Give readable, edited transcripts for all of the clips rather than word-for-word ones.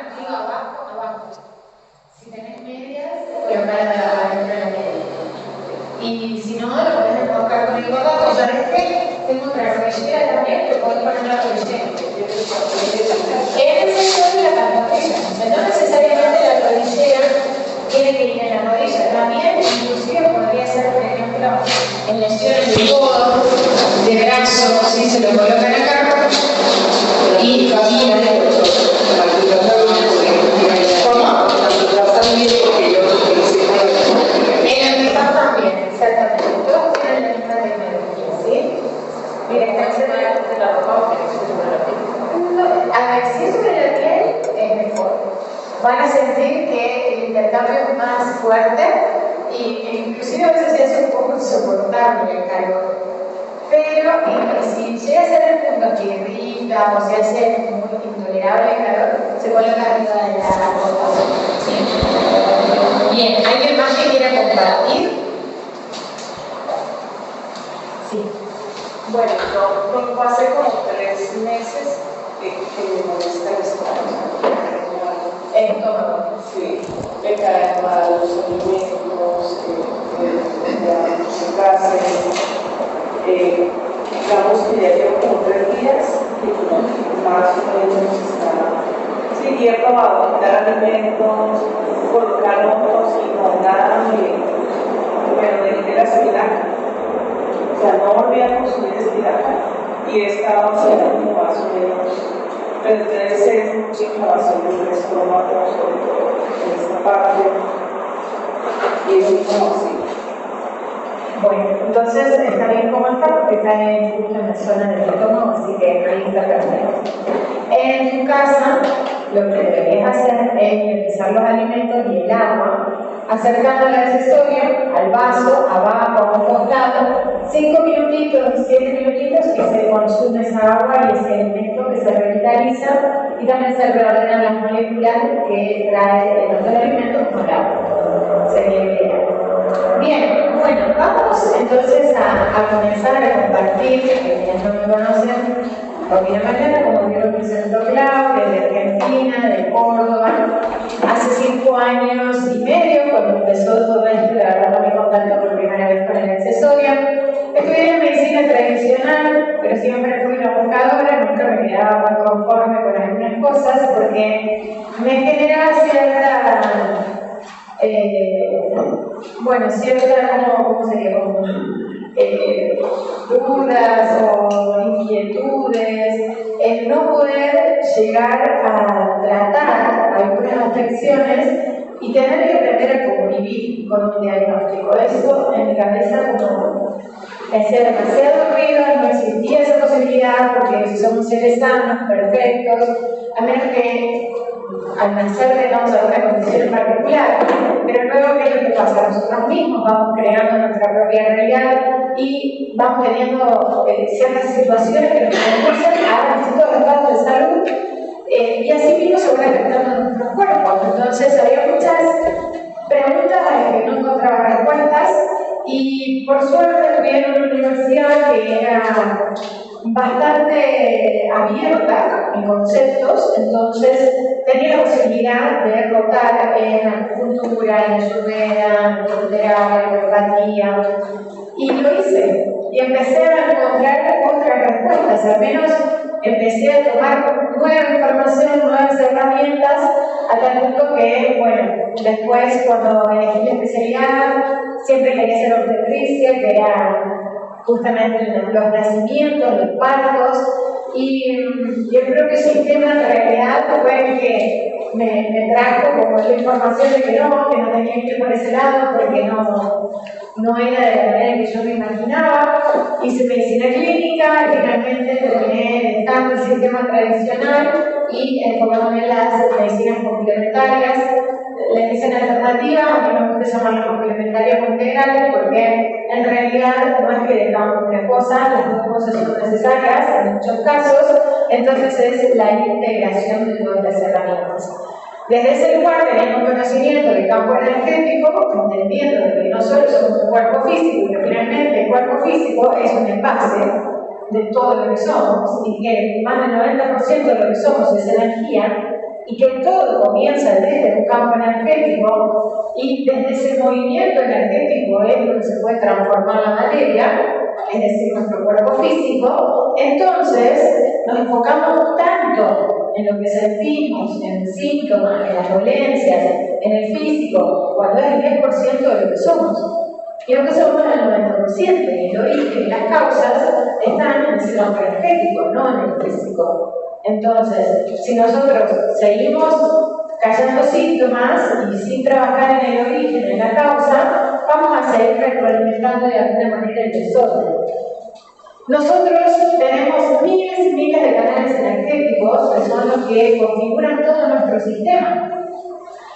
arriba, abajo, abajo. Si tenés medias, colocar adentro de la media. Y si no, lo podés enfocar con el codo. ¿Sabes qué? Tengo otra rodillera también, que puedo poner la rodillera. En el sector de la pantorrilla. No necesariamente la rodillera tiene que ir en la rodilla. También, inclusive, podría ser, por ejemplo, en lesiones de codo, de brazo, si se lo colocan acá. Y ¿cómo? En el mitad también, exactamente. Todos tienen la misma tecnología, ¿sí? Miren, a ver, si es sobre la piel, es mejor. Van a sentir que el intercambio es más fuerte y inclusive a veces se hace un poco insoportable el calor. Pero si llega a ser el punto que irrita o se hace muy intolerable el calor, se coloca arriba de la ropa. ¿Sí? Bien, ¿alguien más que quiera compartir? Sí. Bueno, yo hace como 3 meses que me molesta el estómago. Sí, me caen mal los alimentos, se casen. Digamos que ya llevo como 3 días y más o menos está. Sí, y he probado quitar alimentos, colocar otros y no nada de la espinaca. O sea, no volví a consumir espinaca y he estado haciendo como más o menos, pero debe ser mucha inflamación del estómago, sobre todo en esta parte, y es como así. Bueno, entonces está bien cómo está, porque está justo en la zona del estómago, así que ahí está perfecto. En tu casa, lo que deberías hacer es utilizar los alimentos y el agua, acercando el accesorio al vaso, abajo, a un costado, 5 minutitos, 7 minutitos, que se consume esa agua y ese alimento que se revitaliza y también se reordenan las moléculas que trae tanto el alimento como el agua. Sería ideal. Bien, bueno, vamos entonces a comenzar a compartir, que quienes no me conocen, porque de mañana, como yo lo presento Clau, de Argentina, de Córdoba, hace 5 años y medio, cuando empezó todo esto, la verdad no me contacto por primera vez con el accesorio. Estudié en medicina tradicional, pero siempre fui una buscadora, nunca me quedaba muy conforme con algunas cosas, porque me generaba cierta... ¿cómo sería? Como dudas o inquietudes, el no poder llegar a tratar algunas afecciones y tener que aprender a convivir con un diagnóstico. Eso en mi cabeza como hacía demasiado ruido, no existía esa posibilidad porque somos seres sanos, perfectos, a menos que al nacer tengamos alguna condición en particular, pero luego ¿qué es lo que pasa? Nosotros mismos vamos creando nuestra propia realidad y vamos teniendo ciertas situaciones que nos conducen a distintos estados de salud y así mismo se van afectando nuestros cuerpos. Entonces había muchas preguntas a las que no encontraba respuestas y por suerte estudié en una universidad que era bastante abierta en conceptos, entonces tenía la posibilidad de rotar en acupuntura, en ayurveda, en terapia, en homeopatía, y lo hice. Y empecé a encontrar otras respuestas, al menos empecé a tomar nueva información, nuevas herramientas, a tal punto que, bueno, después cuando elegí la especialidad, siempre quería ser obstetricia, que era justamente los nacimientos, los partos, y el propio sistema en realidad fue el que me trajo como la información de que no tenía que ir por ese lado porque no era de la manera que yo me imaginaba. Hice medicina clínica y finalmente terminé dejando el sistema tradicional y enfocándome en las medicinas complementarias. La medicina alternativa, a mí me gusta llamarla complementaria o integrales porque en realidad no es que dejamos una cosa, las dos cosas son necesarias en muchos casos, entonces es la integración de todas las herramientas. Desde ese lugar tenemos conocimiento del campo energético, entendiendo que no solo somos un cuerpo físico, pero finalmente el cuerpo físico es un envase de todo lo que somos y que más del 90% de lo que somos es energía. y que todo comienza desde un campo energético, y desde ese movimiento energético es donde se puede transformar la materia, es decir, nuestro cuerpo físico. Entonces nos enfocamos tanto en lo que sentimos, en síntomas, en las dolencias, en el físico, cuando es el 10% de lo que somos. Y lo que somos es el 90%, y el origen y las causas están en ese campo energético, no en el físico. Entonces, si nosotros seguimos callando síntomas y sin trabajar en el origen, en la causa, vamos a seguir retroalimentando de alguna manera el desorden. Nosotros tenemos miles y miles de canales energéticos que son los que configuran todo nuestro sistema.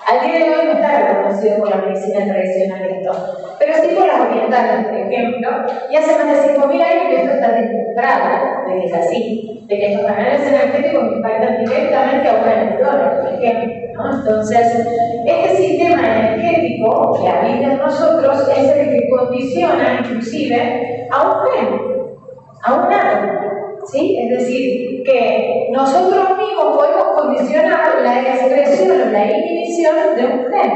Al día de hoy no está reconocido por la medicina tradicional esto, pero sí por las orientales, por ejemplo, y hace más de 5.000 años que esto está demostrado, de que es así, de que estos canales energéticos impactan directamente a una neurona, por ejemplo, ¿no? Entonces, este sistema energético que habita en nosotros es el que condiciona inclusive a un gen, a un átomo. ¿Sí? Es decir, que nosotros mismos podemos condicionar la expresión o la inhibición de un gen.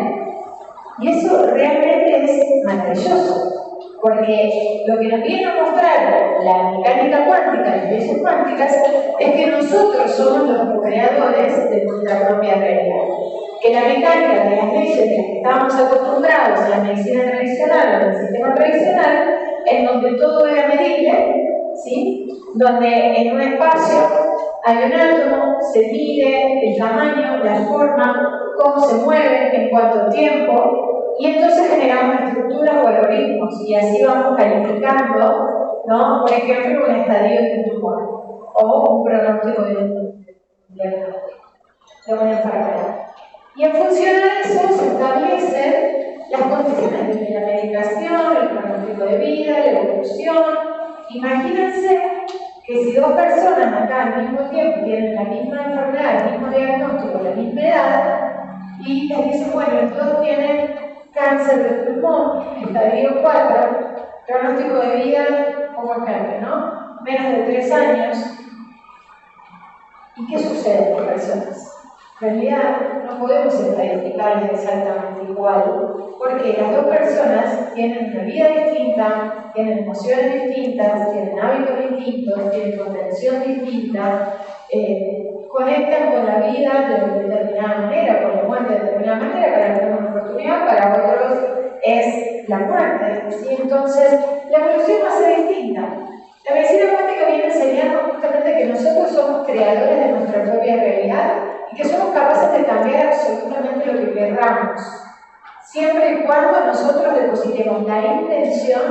Y eso realmente es maravilloso, porque lo que nos viene a mostrar la mecánica cuántica, las leyes cuánticas, es que nosotros somos los co-creadores de nuestra propia realidad. Que la mecánica de las leyes de las que estamos acostumbrados a la medicina tradicional, o al sistema tradicional, en donde todo era medible, ¿sí? Donde en un espacio hay un átomo, se mide el tamaño, la forma, cómo se mueve, en cuánto tiempo, y entonces generamos estructuras o algoritmos, y así vamos calificando, ¿no? Por ejemplo, un estadio de un tumor, o un pronóstico de una enfermedad. Y en función a eso se establecen las condiciones de la medicación, el pronóstico de vida, la evolución. Imagínense que si dos personas acá al mismo tiempo tienen la misma enfermedad, el mismo diagnóstico, la misma edad, y les dicen, bueno, los dos tienen cáncer de pulmón, estadio 4, pronóstico de vida, como ejemplo, ¿no? Menos de 3 años. ¿Y qué sucede con personas? En realidad no podemos estadísticales exactamente igual, porque las dos personas tienen una vida distinta, tienen emociones distintas, tienen hábitos distintos, tienen contención distinta, conectan con la vida de determinada manera, con la muerte de determinada manera. Para algunos es una oportunidad, para otros es la muerte, ¿sí? Entonces la evolución va a ser distinta. La medicina cuántica viene enseñando justamente que nosotros somos creadores de nuestra propia realidad y que somos capaces de cambiar absolutamente lo que querramos, siempre y cuando nosotros depositemos la intención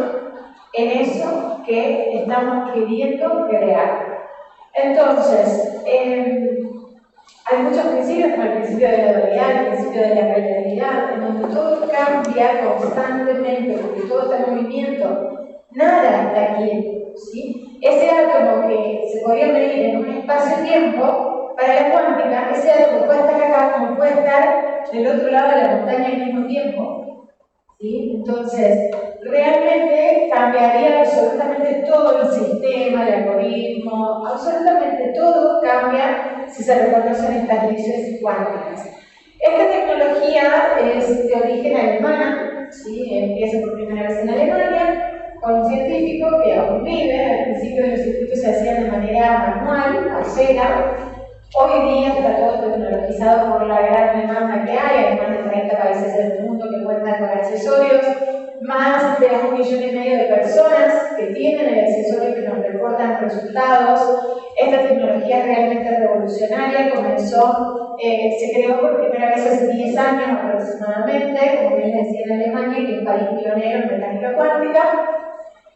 en eso que estamos queriendo crear. Entonces, hay muchos principios, como el principio de la dualidad, el principio de la realidad, en donde todo cambia constantemente, porque todo está en movimiento, nada está quieto, ¿sí? Ese átomo que se podría medir en un espacio-tiempo, para la cuántica, ese átomo puede estar acá como puede estar del otro lado de la montaña al mismo tiempo, ¿sí? Entonces, realmente cambiaría absolutamente todo el sistema, el algoritmo, absolutamente todo cambia si se reconocen estas leyes cuánticas. Esta tecnología es de origen alemana, ¿sí? Empieza por primera vez en Alemania, con un científico que aún vive. Al principio los circuitos se hacían de manera manual, casera. Hoy día está todo tecnologizado por la gran demanda que hay más de 30 países del mundo que cuentan con accesorios, más de 1,5 millones de personas que tienen el accesorio que nos reportan resultados. Esta tecnología es realmente revolucionaria, se creó por primera vez hace 10 años aproximadamente, como bien les decía, en Alemania, que es un país pionero en mecánica cuántica.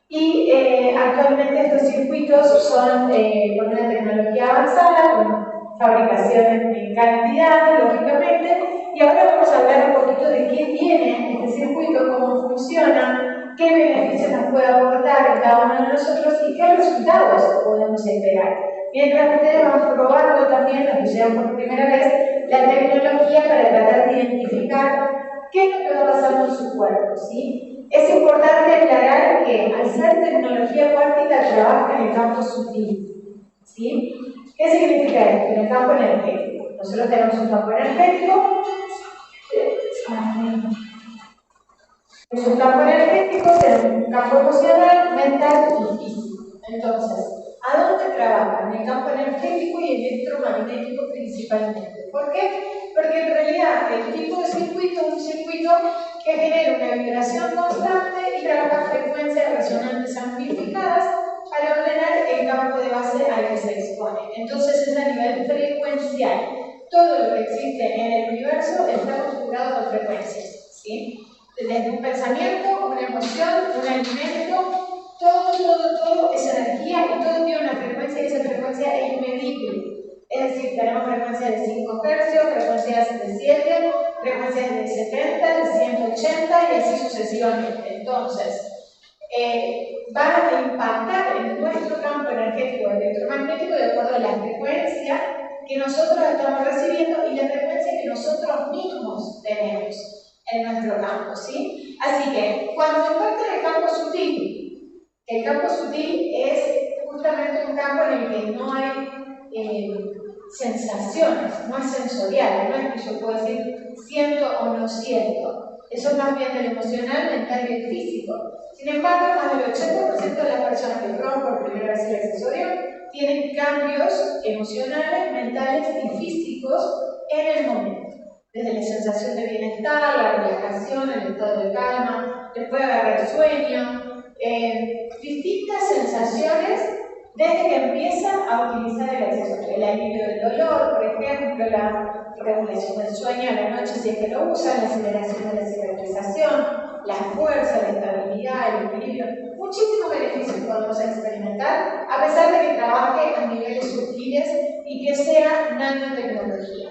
Y actualmente estos circuitos son con una tecnología avanzada, con fabricación en cantidad, lógicamente, y ahora vamos a hablar un poquito de qué tiene este circuito, cómo funciona, qué beneficios nos puede aportar a cada uno de nosotros y qué resultados podemos esperar. Mientras ustedes van probando también, los que llegan por primera vez, la tecnología para tratar de identificar qué es lo que va a pasar con su cuerpo, ¿sí? Es importante aclarar que al ser tecnología cuántica trabaja en el campo sutil, ¿sí? ¿Qué significa esto? En el campo energético. Nosotros tenemos un campo energético. Es un campo energético, tenemos un campo emocional, mental y físico. Entonces, ¿a dónde trabaja? En el campo energético y electromagnético principalmente. ¿Por qué? Porque en realidad el tipo de circuito es un circuito que genera una vibración constante y trabaja frecuencias resonantes amplificadas para ordenar el campo de base al que se expone. Entonces es a nivel frecuencial. Todo lo que existe en el universo está configurado por frecuencias, ¿sí? Desde un pensamiento, una emoción, un alimento, todo es energía y todo tiene una frecuencia y esa frecuencia es medible. Es decir, tenemos frecuencias de 5 Hz, frecuencias de 7, frecuencias de 70, de 180 y así sucesivamente. Entonces, va a impactar en nuestro campo energético electromagnético de acuerdo a la frecuencia que nosotros estamos recibiendo y la frecuencia que nosotros mismos tenemos en nuestro campo, ¿sí? Así que, cuando impacta en el campo sutil es justamente un campo en el que no hay sensaciones, no es sensorial, no es que yo pueda decir siento o no siento. Eso es más bien del emocional, mental y el físico. Sin embargo, más del 80% de las personas que prueban por primera vez el accesorio tienen cambios emocionales, mentales y físicos en el momento. Desde la sensación de bienestar, la relajación, el estado de calma, les puede agarrar sueño, distintas sensaciones desde que empiezan a utilizar el accesorio. El alivio del dolor, por ejemplo, la regulación del sueño a la noche si es que lo usan, la aceleración de la cicatrización, la fuerza, la estabilidad, el equilibrio. Muchísimos beneficios podemos experimentar a pesar de que trabaje a niveles sutiles y que sea nanotecnología.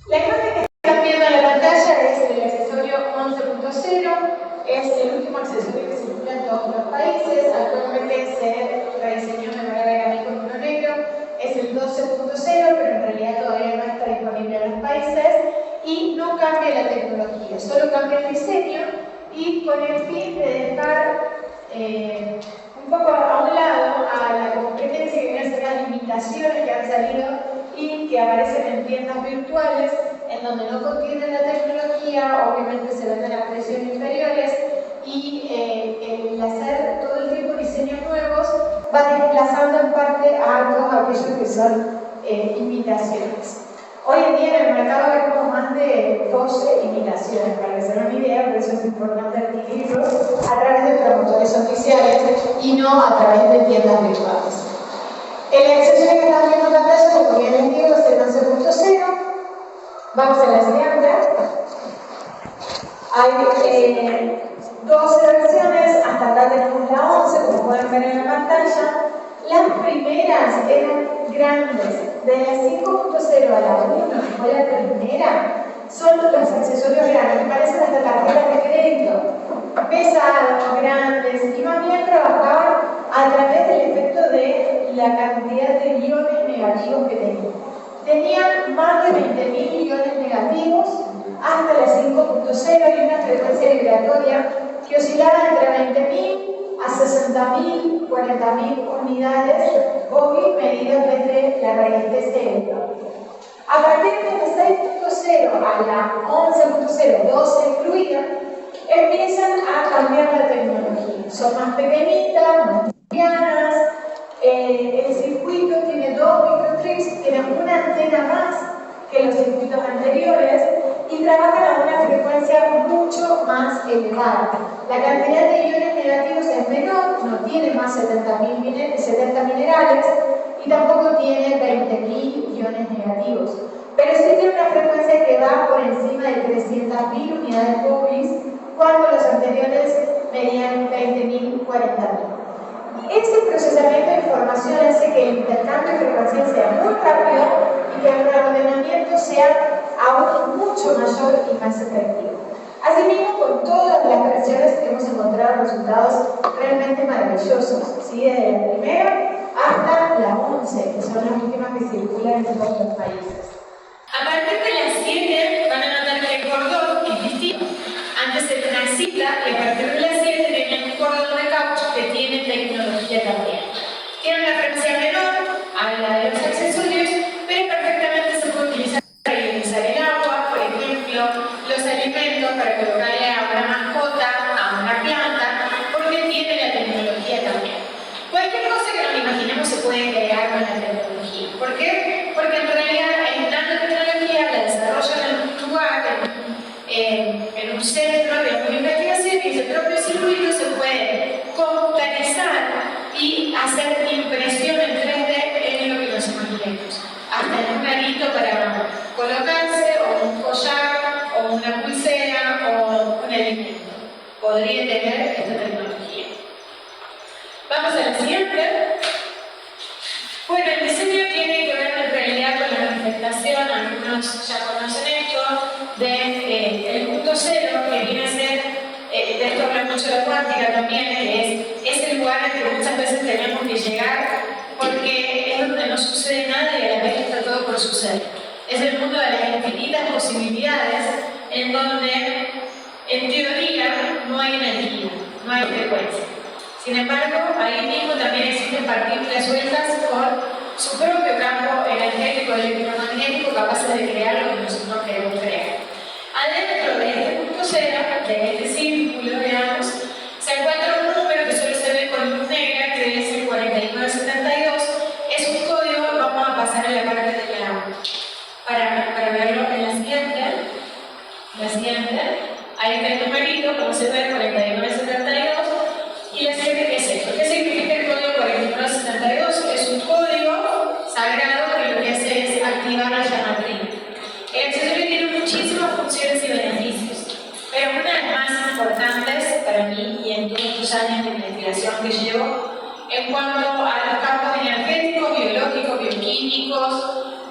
La imagen que están viendo en la pantalla es el accesorio 11.0, es el último accesorio que circula en todos los países. Actualmente se rediseñó de manera gráfica con uno negro, es el 12.0, pero en realidad todavía no está disponible en los países y no cambia la tecnología, solo cambia el diseño y con el fin de dejar un poco a un lado a la competencia que viene a ser las limitaciones que han salido y que aparecen en tiendas virtuales en donde no contienen la tecnología, obviamente se venden a precios inferiores y el hacer todo el tiempo diseños nuevos va desplazando en parte a todos aquellos que son imitaciones. Hoy en día en el mercado hay como más de 12 imitaciones, para que se den una idea, por eso es importante adquirirlos a través de promotores oficiales y no a través de tiendas virtuales. El accesorio que están viendo en pantalla, como bien les digo, es el 11.0. Vamos a la siguiente. Hay 12 versiones, hasta acá tenemos la 11, como pueden ver en la pantalla. Las primeras eran grandes, de la 5.0 a la 1, que fue la primera, son los accesorios grandes, que parecen hasta tarjetas de crédito, pesados, grandes, y más bien trabajaban a través del efecto de la cantidad de iones negativos que tenían. Tenían más de 20.000 iones negativos hasta la 5.0 y una frecuencia vibratoria que oscilaba entre 20.000 a 60.000, 40.000 unidades Bowie medidas desde la raíz de cerebro. A partir de la 6.0 a la 11.0, 12 incluida, empiezan a cambiar la tecnología. Son más pequeñitas, más livianas, el circuito tiene 2 microstrips, tiene una antena más que los circuitos anteriores y trabajan a una frecuencia mucho más elevada. La cantidad de iones negativos es menor, no tiene más 70 minerales y tampoco tiene 20.000 iones negativos. Pero sí tiene una frecuencia que va por encima de 300.000 unidades Bowie, cuando los anteriores medían 20.000, 40.000. Este procesamiento de información hace que el intercambio frecuencial sea muy rápido y que el reordenamiento sea aún mucho mayor y más efectivo. Asimismo, con todas las versiones hemos encontrado resultados realmente maravillosos, ¿sí? Desde la primera hasta la 11, que son las últimas que circulan en todos los países. A partir de las 7 van a notar que el cordón es distinto. Antes era una cita y a partir de las 7 tenían un cordón de caucho que tiene tecnología también. Tiene una frecuencia menor, a habla de los accesorios, pero perfectamente se puede utilizar para ionizar el agua, por ejemplo, los alimentos para colocarle a una mascota, a una planta, porque tiene la tecnología también. Cualquier cosa que nos imaginemos se puede crear con la tecnología. ¿Por qué? Porque en realidad en nanotecnología la desarrollan en un lugar, en un centro de investigación, y ese propio circuito se puede computarizar y hacer impresión en 3D en lo que nos imaginemos. Hasta en un arito para colocarse, o un collar, o una pulsera, o un alimento. Podría tener esta tecnología. Vamos a la siguiente. Bueno, el diseño tiene que ver en realidad con la manifestación, algunos ya conocen esto, del punto cero, que viene a ser, de esto habla mucho la cuántica también, que es el lugar en que muchas veces tenemos que llegar, porque es donde no sucede nada y a la vez está todo por suceder. Es el mundo de las infinitas posibilidades, en donde, en teoría, no hay energía, no hay frecuencia. Sin embargo, ahí mismo también existen partículas sueltas con su propio campo energético electromagnético capaces de crear lo que nosotros queremos crear. Adentro de este punto cero, de este círculo, digamos, se encuentra un número que solo se ve con luz negra, que es el 4972. Es un código, vamos a pasar a la parte de para verlo en la siguiente. Ahí está el numerito, como se ve, 4972. Y la siguiente, ¿qué es esto? ¿Qué significa el código 4972? Es un código sagrado que lo que hace es activar la llama trina. El accesorio tiene muchísimas funciones y beneficios, pero una de las más importantes para mí y en todos estos años de investigación que llevo, en cuanto a los campos energéticos, biológicos, bioquímicos,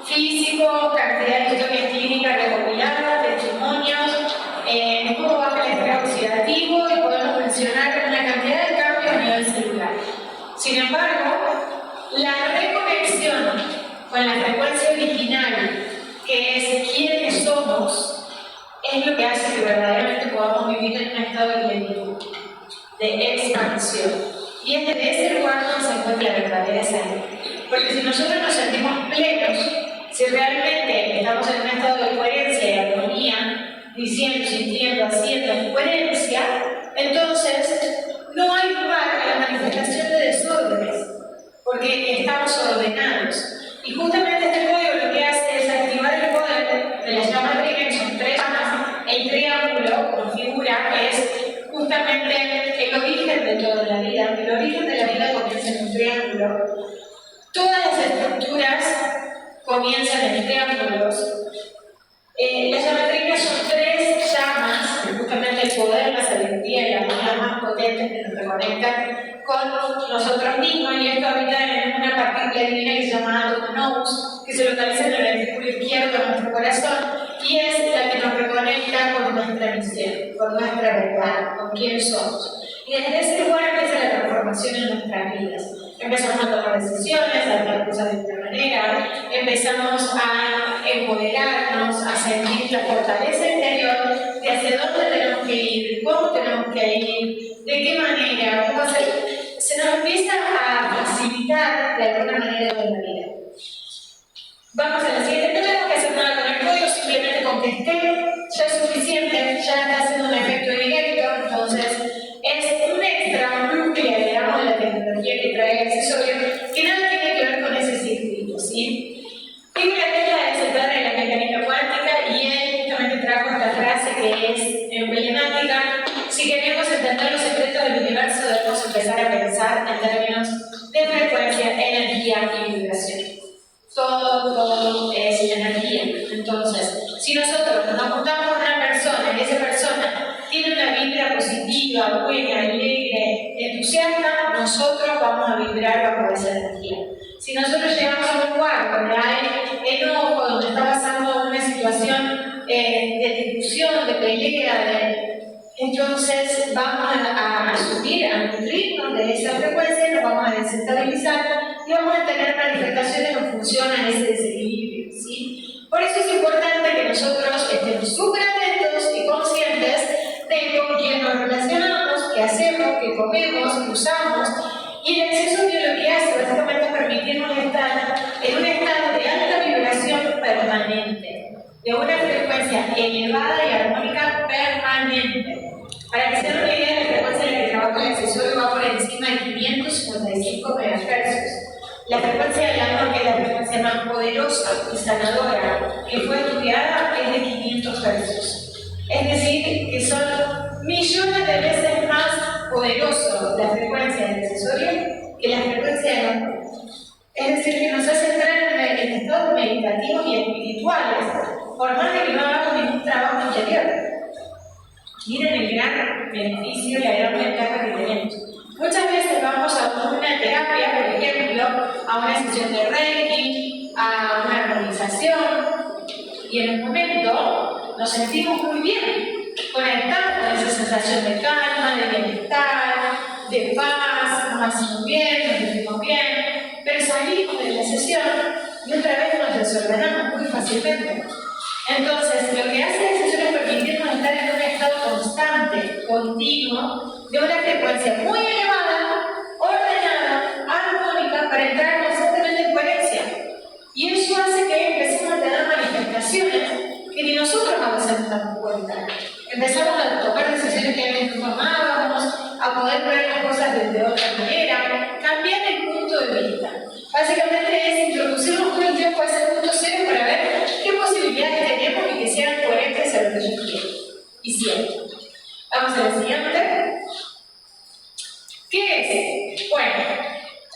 físicos, cantidad de historias clínicas recopiladas, testimonios, cómo baja el estrés oxidativo, y podemos mencionar una cantidad de cambios a nivel celular. Sin embargo, la reconexión con la frecuencia original, que es quiénes somos, es lo que hace que verdaderamente podamos vivir en un estado de plenitud, de expansión. Y es desde ese lugar donde se encuentra la verdadera salud. Porque si nosotros nos sentimos plenos, si realmente estamos en un estado de coherencia y armonía, diciendo, sintiendo, haciendo coherencia, entonces no hay lugar a la manifestación de desórdenes, porque estamos ordenados. Y justamente este código lo que hace es activar el poder de la llama trina, que son 3 llamas. El triángulo, como figura, es justamente el origen de toda la vida. El origen de la vida comienza en un triángulo. Todas las estructuras comienzan en triángulos. Las llamatrinas son 3 llamas, justamente el poder, la sabiduría y la magia más potentes que nos reconectan con nosotros mismos, y esto habita en una partícula divina que se llama átomo nous, que se localiza en el ventrículo izquierdo de nuestro corazón, y es la que nos reconecta con nuestra misión, con nuestra verdad, con quién somos. Y desde ese lugar empieza la transformación en nuestras vidas. Empezamos a tomar decisiones, a hacer cosas de otra manera, empezamos a empoderarnos, a sentir la fortaleza interior de hacia dónde tenemos que ir, cómo tenemos que ir, de qué manera, cómo hacer. Se nos empieza a facilitar de alguna manera la vida. Vamos a la siguiente, no tenemos que hacer nada con el código, simplemente con que esté ya es suficiente, ya está haciendo un efecto directo, entonces es un extra, un plus que le agregamos a la tecnología que trae el accesorio, que nada tiene que ver con ese circuito, ¿sí? Fíjate la es el padre de la mecánica cuántica, y él justamente trajo esta frase que es emblemática: si queremos entender los secretos del universo, debemos empezar a pensar en términos de frecuencia, energía y vibración. Todo es energía. Entonces, si nosotros nos juntamos con una persona y esa persona tiene una vibra positiva, buena, alegre, entusiasta, nosotros vamos a vibrar bajo esa energía. Si nosotros llegamos a un lugar donde hay enojo, donde está pasando una situación de discusión, de pelea, entonces vamos a subir, a nutrirnos de esa frecuencia, nos vamos a desestabilizar y vamos a tener manifestaciones que funcionan ese desequilibrio, ¿sí? Por eso es importante que nosotros estemos súper atentos y conscientes de con quién nos relacionamos, qué hacemos, qué comemos, qué usamos, y el accesorio lo que hace básicamente es permitirnos estar de una frecuencia elevada y armónica permanente. Para que se den una idea, la frecuencia en la que trabaja el accesorio va por encima de 555 MHz. La frecuencia del amor, que es la frecuencia más poderosa y sanadora que fue estudiada, es de 500 Hz. Es decir, que son millones de veces más poderoso la frecuencia del accesorio que la frecuencia del amor. Es decir, que nos hace entrar en estados meditativos y espirituales, por más de que no hagamos ningún trabajo interior. Miren el gran beneficio y la gran ventaja que tenemos. Muchas veces vamos a una terapia, por ejemplo, a una sesión de Reiki, a una armonización, y en un momento nos sentimos muy bien, conectamos con esa sensación de calma, de bienestar, de paz, nos hacemos bien, nos sentimos bien, pero salimos de la sesión y otra vez nos desordenamos muy fácilmente. Entonces, lo que hace la sesión es permitirnos estar en un estado constante, continuo, de una frecuencia muy elevada, ordenada, armónica, para entrar constantemente en coherencia. Y eso hace que empecemos a tener manifestaciones que ni nosotros a veces nos damos cuenta. Empezamos a tomar decisiones que antes no tomábamos, a poder ver las cosas desde otra manera, cambiar el punto de vista. Básicamente es introducirnos todo el tiempo a ese punto cero para ver qué posibilidades tenemos y que sean coherentes a lo que yo quiero y siento. Vamos a la siguiente. ¿Qué es? Bueno,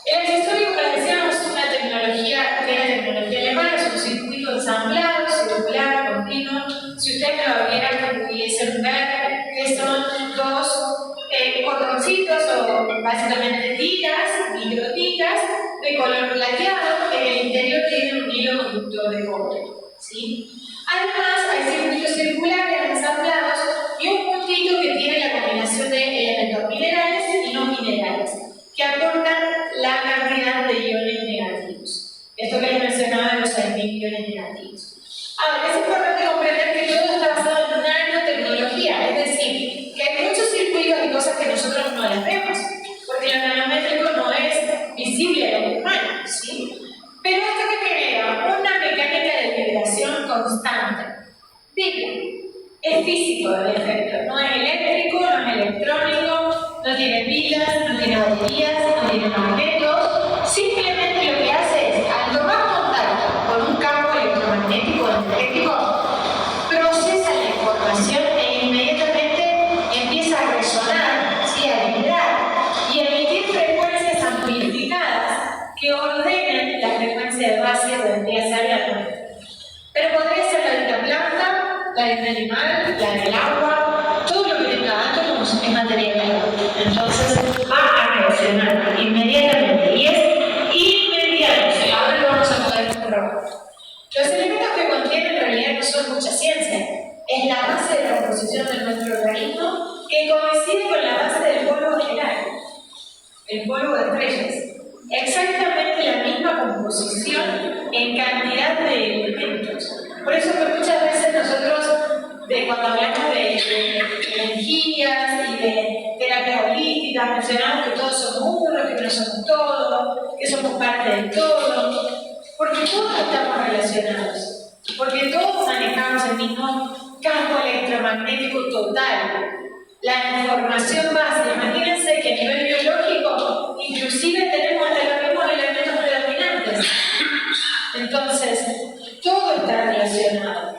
el accesorio, como decíamos, es una tecnología alemana, es un circuito ensamblado, circular, continuo. Si ustedes lo vieran, pudiesen ver que son dos cordoncitos o básicamente tiras, microtiras, de color plateado, que en el interior tienen un hilo conductor de cobre. ¿Sí? Además, hay circuitos circulares ensamblados y un puntito que tiene la combinación de elementos minerales y no minerales, que aportan la cantidad de iones negativos. Esto que les mencionaba de los 6.000 iones negativos. Ahora, es importante comprender que todo está basado en nanotecnología, es decir, que hay muchos circuitos y cosas que nosotros no las vemos, porque lo nanométrico no es visible a los humanos, ¿sí? Pero esto que crea una mecánica de vibración constante. Digo, es físico el efecto, no es eléctrico, no es electrónico, no tiene pilas, no tiene baterías, no tiene magnetos. Simplemente lo que hace es, al tomar contacto con un campo electromagnético energético, procesa la información e inmediatamente empieza a resonar, ¿sí? A vibrar y emitir frecuencias amplificadas que ordenen la frecuencia de base o vendría a ser la nuestra. Pero podría ser la de una planta, la de un animal, la del agua, todo lo que tenga átomos es material. Entonces va a reaccionar inmediatamente y es inmediato. Ahora lo vamos a poder comprobar. Los elementos que contienen en realidad no son mucha ciencia. Es la base de la composición de nuestro organismo que coincide con la base del polvo general, el polvo de estrellas. Exactamente la misma composición en cantidad de elementos. Por eso que muchas veces nosotros, cuando hablamos de energías y de terapias holísticas, mencionamos que todos somos uno, que no somos todos, que somos parte del todo, porque todos estamos relacionados, porque todos manejamos el mismo campo electromagnético total. La información base, imagínense que a nivel biológico, inclusive tenemos hasta los mismos elementos predominantes. Entonces, todo está relacionado.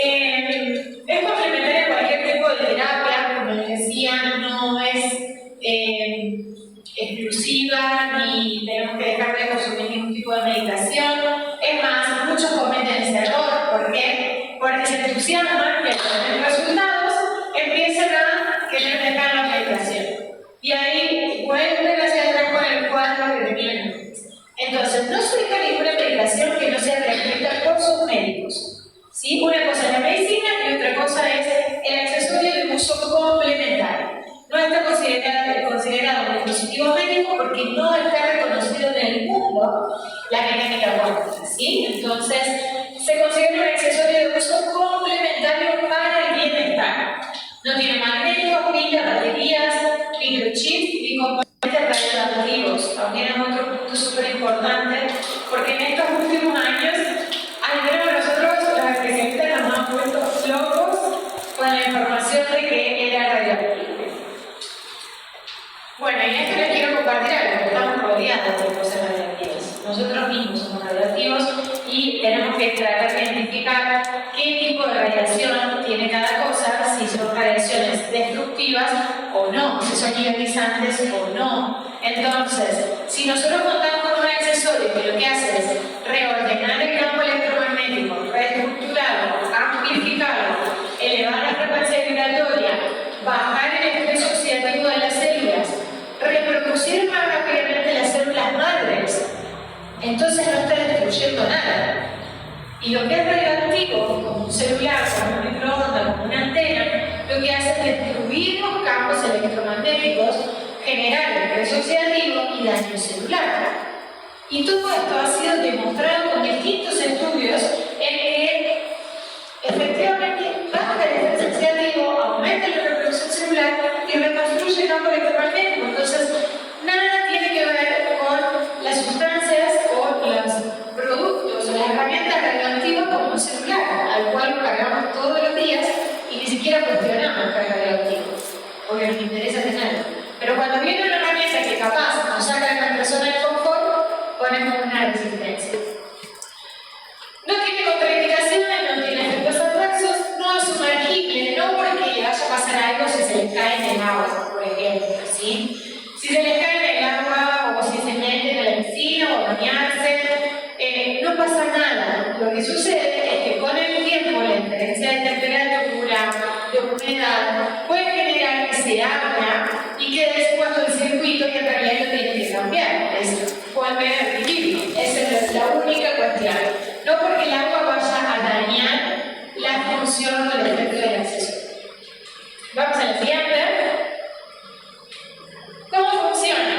Es complementaria a cualquier tipo de terapia, como les decía, no es exclusiva ni tenemos que dejar de consumir ningún tipo de medicación. Es más, muchos cometen ese error. ¿Por qué? Porque se entusiasman que con los resultados empiezan a querer dejar la medicación. Y ahí vuelven hacia atrás con el cuadro que tenían antes. Entonces, no se deja ninguna medicación que no sea prescrita por sus médicos. ¿Sí? Una cosa es la medicina y otra cosa es el accesorio de uso complementario. No está considerado un dispositivo médico porque no está reconocido en el mundo la mecánica cuántica, ¿sí? Entonces, se considera un accesorio de uso complementario para el bienestar. No tiene magnetos, pilas, baterías, microchips ni componentes radioactivos. También es otro punto súper importante porque en estos últimos años, al menos nosotros a identificar qué tipo de radiación tiene cada cosa, si son radiaciones destructivas o no, si son ionizantes o no. Entonces, si nosotros contamos con un accesorio que lo que hace es reordenar el campo electromagnético, reestructurarlo, amplificarlo, elevar la frecuencia vibratoria, bajar el estrés oxidativo de las células, reproducir más rápidamente las células madres, entonces no está destruyendo nada. Y lo que es radioactivo, como un celular, como un microondas, como una antena, lo que hace es destruir los campos electromagnéticos, generar estrés oxidativo y daño celular. Y todo esto ha sido demostrado con distintos estudios en que efectivamente baja el estrés oxidativo, aumenta la reproducción celular y reconstruye el campo electromagnético. Entonces, nada tiene que ver con las sustancias o los productos o las herramientas radioactivas como un celular, al cual lo cargamos todos los días y ni siquiera cuestionamos que es radioactivo, porque nos interesa tenerlo. Pero cuando viene una herramienta que capaz nos saca de nuestra zona de confort, ponemos una resistencia. No tiene contraindicaciones, no tiene efectos adversos, no es sumergible, no porque le vaya a pasar algo si se les cae en el agua, por ejemplo, ¿sí? Si se les cae en el agua o si se meten en la piscina o a bañarse, no pasa nada. Lo que sucede es que con el tiempo la diferencia de temperatura, de humedad, puede generar que se abra y que después el circuito y en realidad lo tiene que cambiar. Es volver a repetirlo. Esa es la única cuestión. No porque el agua vaya a dañar la función o el efecto del accesorio. Vamos a la siguiente. ¿Cómo funciona?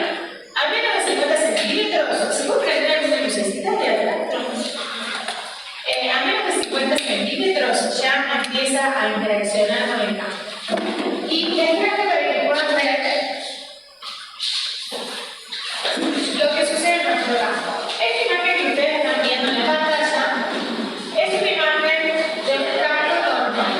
A menos de 50 centímetros, si vos prendés una lucecita de atrás, a menos de 50 centímetros ya empieza a interaccionar con el campo. Y les traje para que puedan ver lo que sucede en nuestro campo. Esta imagen que ustedes están viendo en la pantalla es una imagen de un campo normal.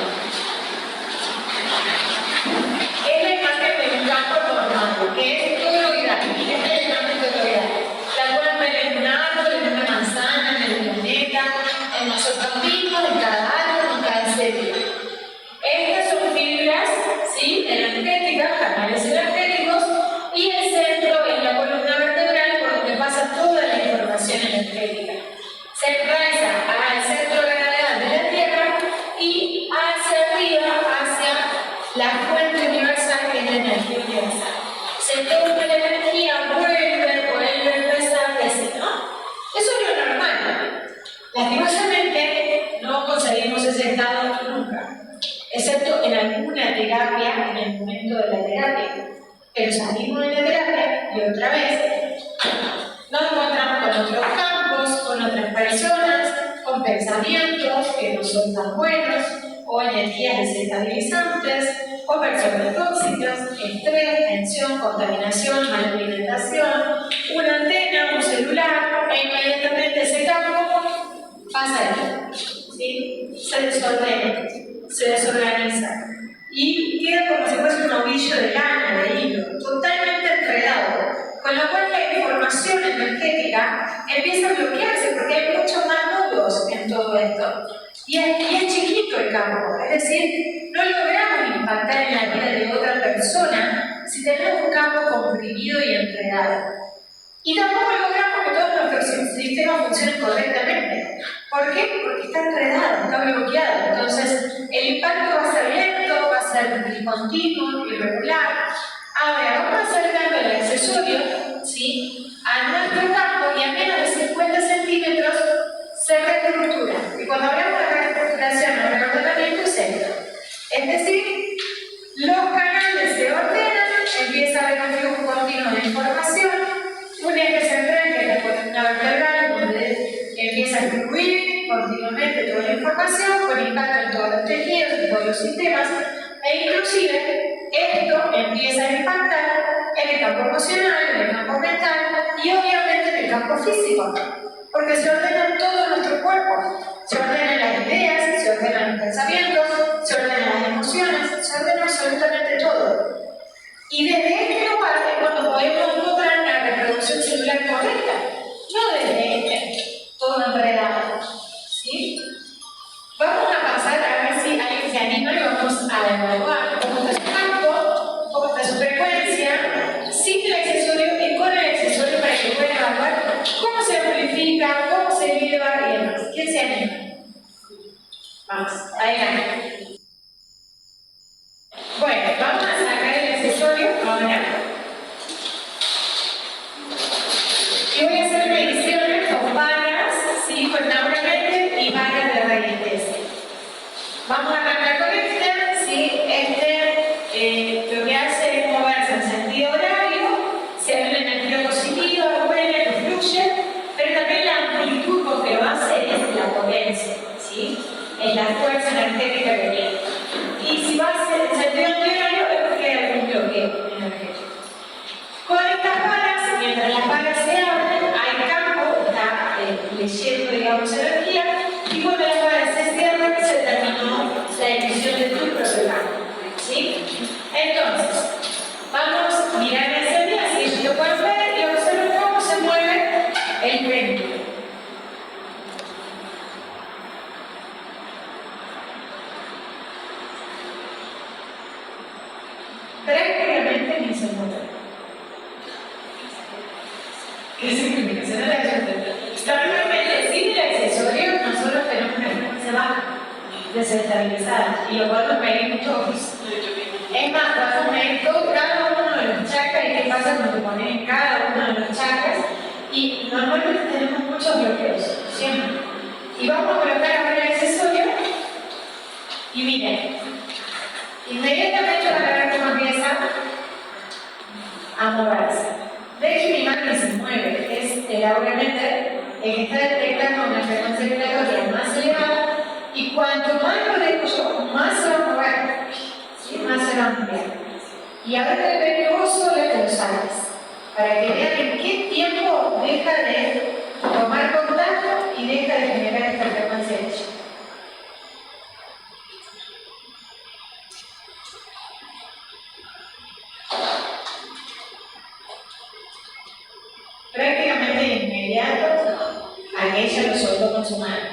Es la imagen de un campo normal, que es toroidal. Este es el imagen toroidal. La pueden ver en un árbol, en una manzana, en el planeta, en nosotros mismos, en cada árbol, en cada célula. Estas son fibras, ¿sí?, energéticas, canales energéticos, y el centro es la columna vertebral por donde pasa toda la información energética. Se enraiza al centro de gravedad de la Tierra y hacia arriba, hacia la fuente universal, que es la energía universal. Se toma la energía, vuelve a empezar, etc., ¿no? Eso es lo normal. Lastimosamente, no conseguimos ese estado nunca, excepto en alguna terapia, en el momento de la terapia. Pero salimos de la terapia y otra vez nos encontramos con otros campos, con otras personas, con pensamientos que no son tan buenos, o energías desestabilizantes, o personas tóxicas, estrés, tensión, contaminación, mala alimentación, una antena, un celular, e inmediatamente ese campo pasa esto, ¿sí? Se desordena, se desorganiza y queda como si fuese un ovillo de lana, de hilo, totalmente enredado, con lo cual la información energética empieza a bloquearse porque hay muchos más nudos en todo esto. Y es chiquito el campo, es decir, no logramos impactar en la vida de otra persona si tenemos un campo comprimido y enredado. Y tampoco logramos que todos nuestros sistemas funcionen correctamente. ¿Por qué? Porque está enredado, está bloqueado. Entonces, el impacto va a ser lento, va a ser discontinuo, irregular. Ahora, vamos acercando el accesorio, ¿sí?, a nuestro campo y a menos de 50 centímetros se reestructura. Y cuando hablamos de reestructuración o reordenamiento es esto. Es decir, los canales se ordenan, empieza a haber un flujo continuo de información, un eje central que es la columna vertebral, donde empieza a fluir continuamente toda la información, con impacto en todos los tejidos, en todos los sistemas, e inclusive esto empieza a impactar en el campo emocional, en el campo mental y obviamente en el campo físico, porque se ordenan todo nuestro cuerpo, se ordenan las ideas, se ordenan los pensamientos, se ordenan las emociones, se ordena absolutamente todo. Y desde este lugar es cuando podemos encontrar la reproducción celular correcta, no desde todo enredado, ¿sí? a evaluar cómo está su campo, cómo está su frecuencia, sin el accesorio y con el accesorio para que puedan evaluar cómo se amplifica, cómo se eleva y demás. ¿Quién se anima? Vamos, adelante. Bueno, vamos a sacar el accesorio ahora. Y voy a hacer mediciones con varas, ¿sí? Con naturalmente y varas de radiestesia. Vamos a arrancar con este, ¿sí? Lo que hace es moverse en sentido horario, se abre una energía positiva, buena, que fluye, pero también la amplitud con que lo hace es la potencia, ¿sí? Es la fuerza energética que tiene. Y si va a ser en sentido antihorario es porque hay algún bloqueo energético. Con estas varas, mientras las varas se abren, hay campo, está leyendo, digamos, energía, y cuando las varas se cierran, se terminó la emisión de tu propio campo, ¿sí? Entonces, vamos a mirar hacia allí, así ellos lo pueden ver y observen cómo se mueve el péndulo. Prácticamente ni se mueve. ¿Qué significa? Se no la ayuda. Normalmente, sin el accesorio, nosotros tenemos una frecuencia baja, desestabilizada, y lo podemos medir todos. Es más, podemos medir todo, cada uno de los chakras y qué pasa cuando ponen cada uno de los chakras, y normalmente tenemos muchos bloqueos, siempre. Y vamos a colocar ahora el accesorio, y miren, inmediatamente van a ver cómo empieza a moverse. De hecho, mi mano se mueve, es el aura mental el que está detectando una frecuencia vibratoria más elevada, y cuanto más lo dejo yo, más se va a mover, ¿sí? Más se va a ampliar. Y ahora te pediré que vos sola te lo salgas, para que vean en qué tiempo deja de tomar contacto y deja de generar esta frecuencia de hecho. Prácticamente de inmediato, aquella lo soltó con su mano.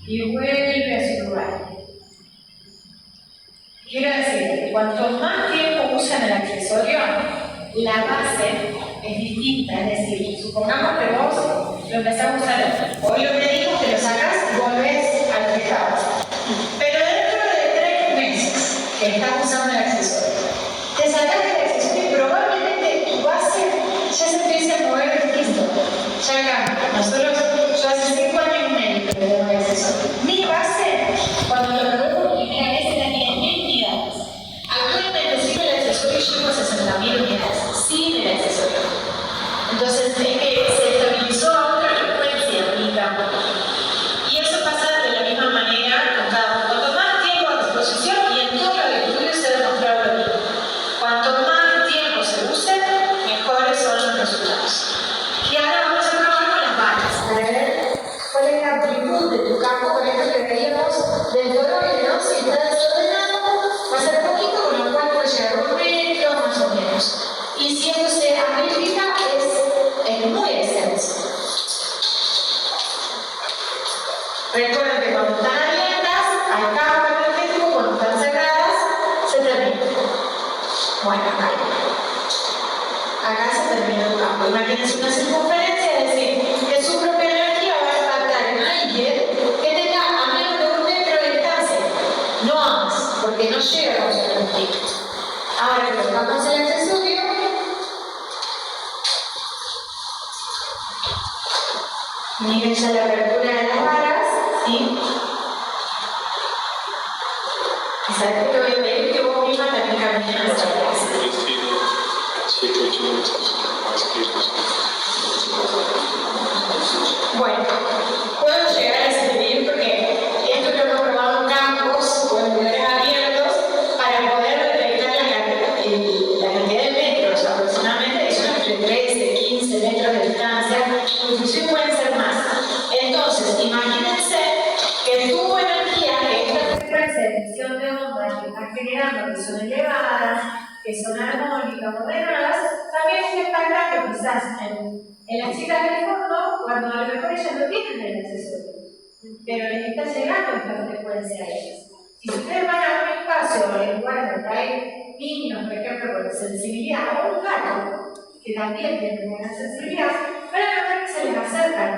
Y vuelve a su lugar. Quiero decir que cuanto más tiempo usan el accesorio, la base es distinta. Es decir, supongamos que vos lo empezás a usar hoy, lo medimos, te lo sacas y volvés al que estabas. Pero dentro de 3 meses que estás usando el accesorio, te sacas el accesorio y probablemente tu base ya se empieza a mover distinto. Ya cambia. Yo hace 5 años y medio que tengo el accesorio. Mi base, cuando lo probé por primera vez, era 10.000 unidades. Actualmente, sin el accesorio, llevo a 60.000 unidades. Sin el accesorio. Entonces, es que se estabilizó a otra frecuencia mi campo. Y eso pasa de la misma manera con cada uno. Cuanto más tiempo a disposición, y en todos los estudios se ha demostrado lo mismo. Cuanto más tiempo se use, mejores son los resultados. Y ahora vamos a probar con las varas, para ver cuál es la amplitud de tu campo, con esto que veíamos del toroide, ¿no? Si está desordenado, va a ser poquito, con lo cual puede llegar a 1 metro, más o menos. Y si esto se amplifica, es muy extenso. Recuerden que cuando están abiertas, al campo energético, cuando están cerradas, se termina. Bueno, acá se termina el campo. Imagínense una circunferencia, es decir, que su propia energía va a impactar en alguien que tenga a menos de 1 metro de distancia, no a más, porque no llega a los puntitos. Ahora que tocamos el accesorio, miren ya la apertura de las varas, ¿sí? Y sabes que te voy a pedir que vos misma también camines hacia atrás. Bueno, puedo llegar a escribir porque esto lo hemos probado en campos o en lugares abiertos para poder detectar la cantidad de metros aproximadamente, que son entre 13, 15 metros de distancia, inclusive pueden ser más. Entonces, imagínense que tu energía, que esta frecuencia de emisión de ondas que están generando, que son elevadas, que son armónicas, ordenadas, también se impactan quizás en las chicas del fondo, cuando a lo mejor ellas no tienen el accesorio. pero les está llegando esta frecuencia a ellos. Si ustedes van a un espacio en lugar donde hay niños, por ejemplo, con sensibilidad, o un gato, que también tienen buena sensibilidad, van a notar que se les acercan.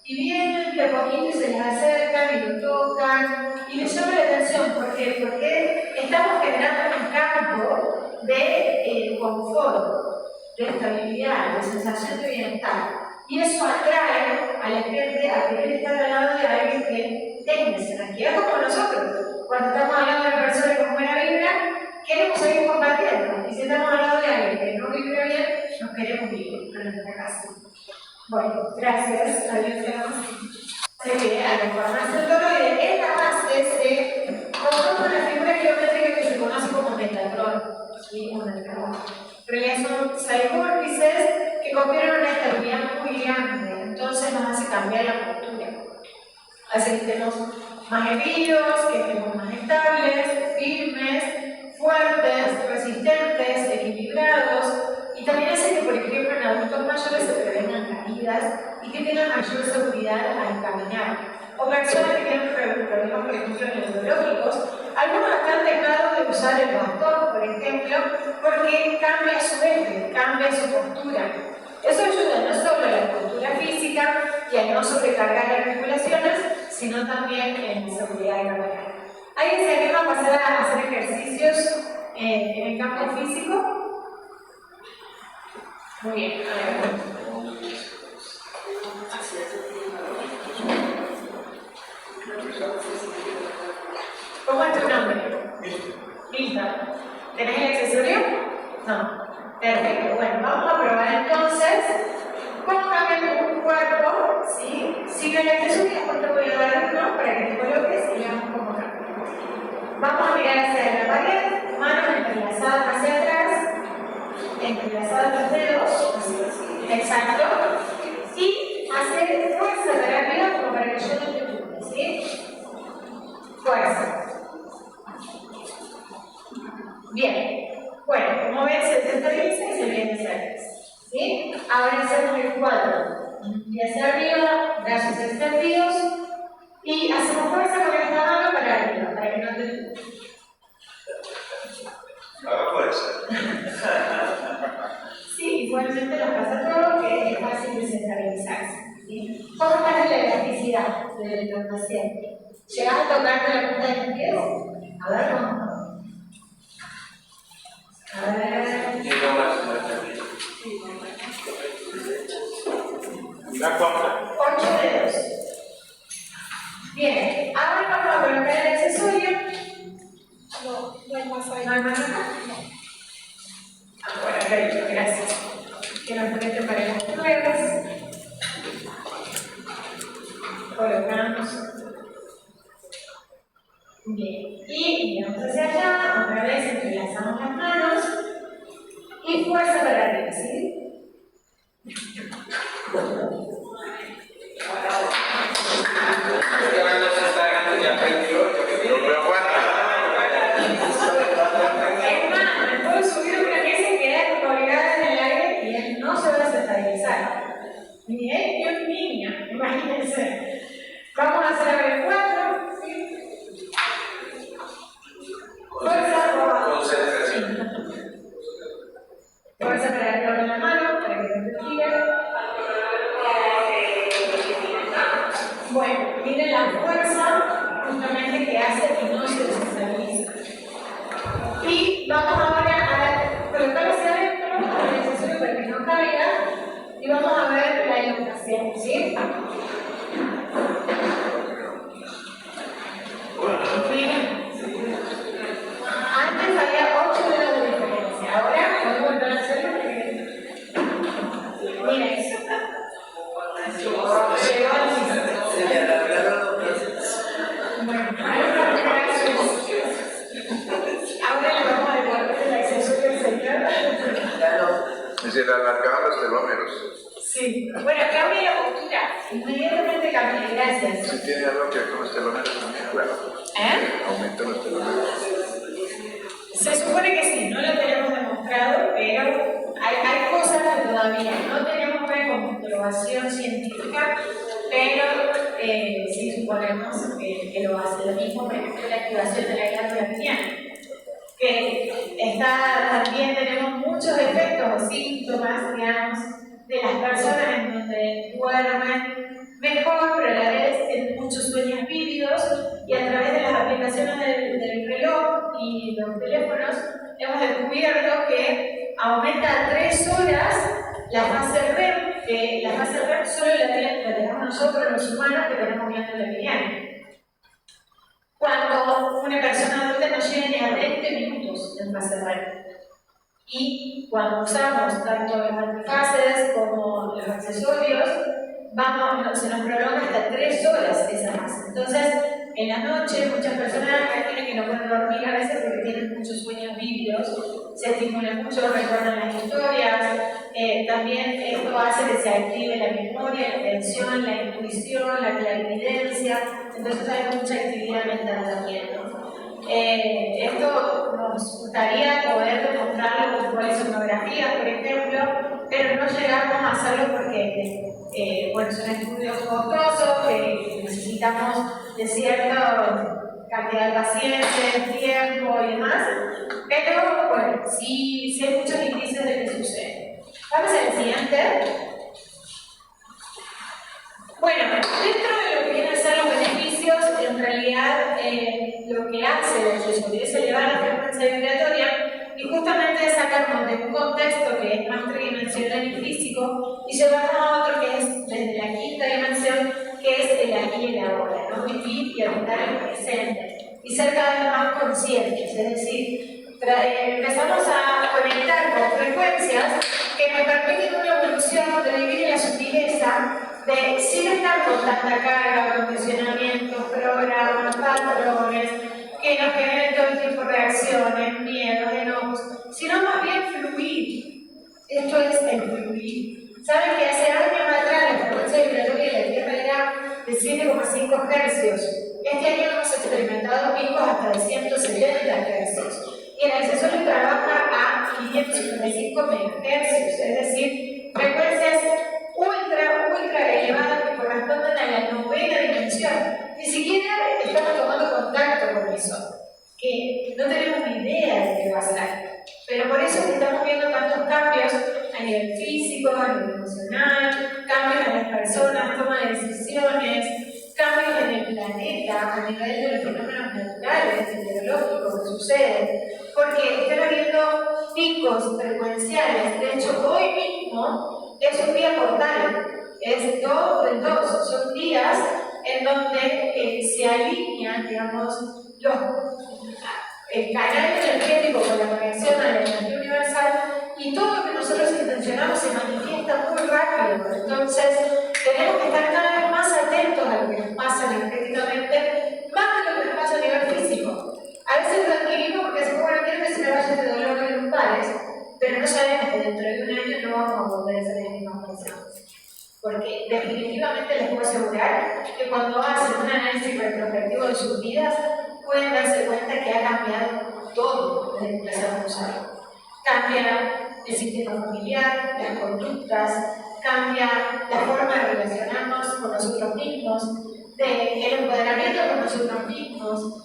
Y vienen de a poquito y se les acercan y lo tocan, y les llama la atención. ¿Por qué? Porque estamos generando un campo de confort, de estabilidad, de sensación de bienestar. Y eso atrae a la gente a querer estar al lado de alguien que tenga esa energía, como nosotros. Cuando estamos hablando de una persona con buena vibra, queremos seguir compartiendo. Y si estamos al lado de alguien que no vibra bien, nos queremos ir a nuestra casa. Bueno, gracias. Adiós. La información toroide es la base de conforma una figura geométrica que se conoce como Metatron. ¿Sí? En realidad son seis vórtices que confieren una estabilidad muy grande, entonces nos hace cambiar la postura. Hace que estemos más erguidos, que estemos más estables, firmes, fuertes, resistentes, equilibrados, y también hace que, por ejemplo, en adultos mayores se prevengan caídas y que tengan mayor seguridad al caminar. O personas que tienen problemas, por ejemplo, neurológicos, algunos han dejado de usar el bastón, por ejemplo, porque cambia su eje, cambia su postura. Eso ayuda no solo a la postura física y a no sobrecargar las articulaciones, sino también en seguridad de caminar. ¿Alguien se anima a pasar a hacer ejercicios en el campo físico? Muy bien, a ver. ¿Cómo es tu nombre? Milton. ¿Tenés el accesorio? No. Perfecto. Bueno, vamos a probar entonces cómo cambiar un cuerpo, ¿sí? Si no el accesorio, después te voy a dar uno para que te coloques y veamos cómo cambia. Vamos a mirar hacia la pared, manos entrelazadas hacia atrás, entrelazados los dedos, exacto, y hacer fuerza para arriba como para que yo no te empuje, ¿sí? Fuerza. Bien. Bueno, como ven, se desestabiliza y se viene hacia atrás, ¿sí? Ahora hacemos el cuadro. Y hacia arriba, brazos extendidos, y hacemos fuerza con esta mano para arriba, para que no te empuje. Haga fuerza. Sí, igualmente nos pasa todo que es fácil desestabilizarse, ¿sí? ¿Cómo está la elasticidad del paciente? ¿Llegas a tocarte la punta de los pies? A ver, vamos. A ver. ¿La cuánta? 8 dedos. Bien, ahora vamos a colocar el accesorio. No hay más ahí. ¿No hay más acá? No. Bueno, perfecto, gracias. Que nos conecten para las pruebas. Colocamos. Bien, y miramos hacia allá, otra vez entrelazamos las manos y fuerza para arriba, ¿sí? Es más, me puedo subir una pieza y quedar colgada en el aire y él no se va a desestabilizar. Ni él ni un niño, imagínense. Vamos a hacer el 4, ¿sí? Fuerza, concentración. fuerza para arriba con la mano, para que no te tire. Bueno, miren la fuerza justamente que hace que no se desestabilice. Y vamos ahora a colocarlo hacia adentro, con el accesorio para que no caiga, y vamos a ver la elongación, ¿sí? Antes había 8 dedos de diferencia, ahora podemos volver a hacerlo. Mira eso. Llegó al piso. Bueno, ahora le vamos a devolver el accesorio al señor. Y se le alargaban los telómeros. Sí. Bueno, cambia la postura. Inmediatamente cambia. Gracias. Si tiene algo que ver con los telómeros también, bueno. Aumentan los telómeros. Se supone que sí, no lo tenemos demostrado, pero hay cosas que todavía no tenemos una comprobación científica, pero sí suponemos que lo hace. Lo mismo, por ejemplo, la activación de la glándula pineal, que también tenemos muchos efectos o síntomas, digamos, de las personas en donde duermen mejor, pero a la vez tienen muchos sueños vívidos, y a través de las aplicaciones del reloj y los teléfonos hemos descubierto que aumenta a 3 horas la fase REM, que la fase REM solo la tenemos nosotros los humanos que tenemos glándula pineal. Cuando una persona adulta no llega ni a 20 minutos en fase REM. Y cuando usamos tanto los antifaces como los accesorios, se nos prolonga hasta 3 horas esa fase. Entonces, en la noche, muchas personas tienen que no pueden dormir a veces porque tienen muchos sueños vívidos, se estimulan mucho, recuerdan las historias. También esto hace que se active la memoria, la atención, la intuición, la clarividencia. Entonces, hay mucha actividad mental también, ¿no? Esto nos gustaría poder demostrarlo con polisomnografías, por ejemplo, pero no llegamos a hacerlo porque bueno, son estudios costosos que necesitamos de cierta cantidad de pacientes, tiempo y demás, pero bueno, sí hay muchos indicios de que sucede. Vamos al siguiente. Bueno, dentro de lo que vienen a ser los beneficios, en realidad lo que hace el accesorio es elevar la frecuencia vibratoria y justamente sacarnos de un contexto que es más tridimensional y físico y llevarnos a otro que es desde la quinta dimensión, que es el aquí y el ahora, ¿no? Vivir y habitar el presente y ser cada vez más conscientes, es decir, empezamos a conectar con frecuencias que nos permiten una evolución de vivir en la sutileza de sin estar con tanta carga, condicionamientos, programas, patrones que nos generen todo el tiempo reacciones, miedos, enojos, sino más bien fluir. Esto es el fluir. ¿Saben que hace años atrás la frecuencia vibratoria de la Tierra era de 7,5 hercios? Este año hemos experimentado picos hasta de 170 hercios. Y el accesorio trabaja a 555 megahercios, es decir, frecuencias ultra elevadas que corresponden a la novena dimensión. Ni siquiera estamos tomando contacto con eso, que no tenemos ni idea de qué va a ser. Pero por eso estamos viendo tantos cambios a nivel físico, a nivel emocional, cambios en las personas, toma de decisiones, cambios en el planeta a nivel de los fenómenos naturales, meteorológicos que suceden, porque están habiendo picos frecuenciales. De hecho, hoy mismo es un día portal, es 2 del 2, son días en donde se alinean, digamos, el canal energético con la conexión a la energía universal y todo lo que nosotros intencionamos se manifiesta muy rápido. Entonces, tenemos que estar cada vez más atentos a lo que nos pasa energéticamente, más de lo que nos pasa a nivel físico. A veces lo adquirimos porque decimos, bueno, quiero que se me vaya este dolor de lumbares, pero no sabemos que dentro de un año no vamos a volver a ser las mismas personas. Porque definitivamente les puedo asegurar que cuando hacen un análisis retrospectivo de sus vidas, pueden darse cuenta que ha cambiado todo desde que empezaron a usarlo. Cambia el sistema familiar, las conductas, cambia la forma de relacionarnos con nosotros mismos, el empoderamiento con nosotros mismos,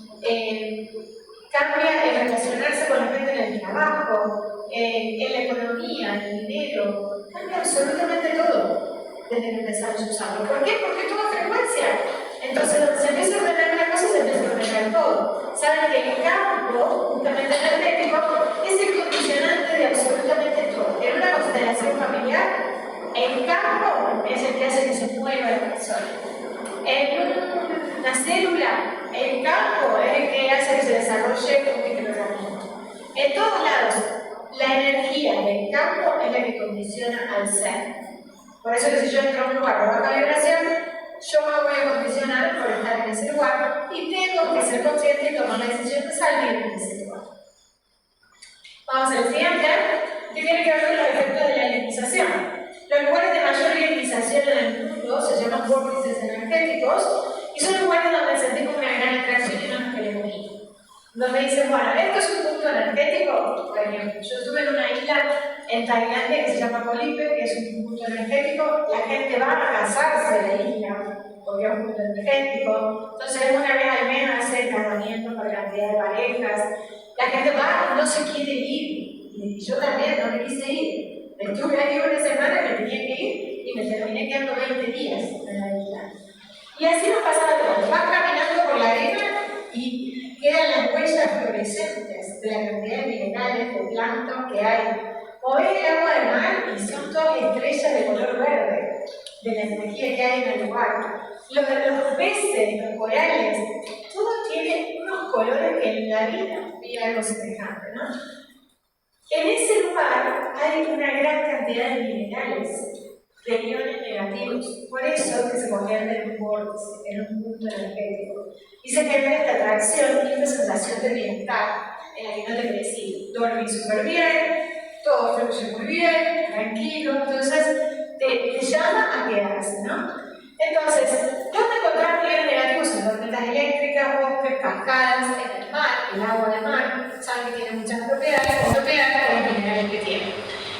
cambia el relacionarse con la gente en el trabajo, en la economía, en el dinero, cambia absolutamente todo desde que empezamos a usarlo. ¿Por qué? Porque todo es frecuencia. Entonces, donde se empieza a ordenar una cosa, se empieza a ordenar todo. Saben que el campo, justamente energético, es el condicionante de absolutamente todo. En una constelación familiar, el campo es el que hace que se mueva la persona. En una célula, el campo es el que hace que se desarrolle un microorganismo. En todos lados, la energía del campo es la que condiciona al ser. Por eso que si yo entro a un lugar de baja vibración, yo me voy a condicionar por estar en ese lugar y tengo que ser consciente y tomar la decisión de salir de ese lugar. Vamos al siguiente, que tiene que ver con los efectos de la ionización. Los lugares de mayor ionización en el mundo se llaman vórtices energéticos y son lugares donde sentimos una gran atracción y no nos queremos ir. Donde dicen, bueno, esto es un punto energético. Por ejemplo, yo estuve en una isla en Tailandia que se llama Koh Lipe, que es un punto energético. La gente va a casarse de la isla, porque propio punto energético. Entonces, una vez al mes hace tratamientos por cantidad de parejas. La gente va, no se quiere ir. Y yo también no me quise ir. Estuve ahí una semana, me tenía que ir y me terminé quedando 20 días en la isla. Y así nos pasaba todo. Vas caminando por la arena y quedan las huellas fluorescentes de la cantidad de minerales, de plancton que hay. O ves el agua del mar y son todas estrellas de color verde, de la energía que hay en el lugar. Los peces, los corales, todo tiene unos colores que en la vida vi algo semejante, ¿no? En ese lugar hay una gran cantidad de minerales, de iones negativos, por eso que se convierte en un vórtice, en un punto energético. Y se genera esta atracción y esta sensación de bienestar en la que no te querés ir. Dormís súper bien, todo fluye muy bien, tranquilo, entonces te llama a quedarse, ¿no? Entonces, ¿dónde encontramos iones negativos? En tormentas eléctricas, bosques, cascadas, en el mar, el agua del mar, saben que tiene muchas propiedades por los minerales que tiene.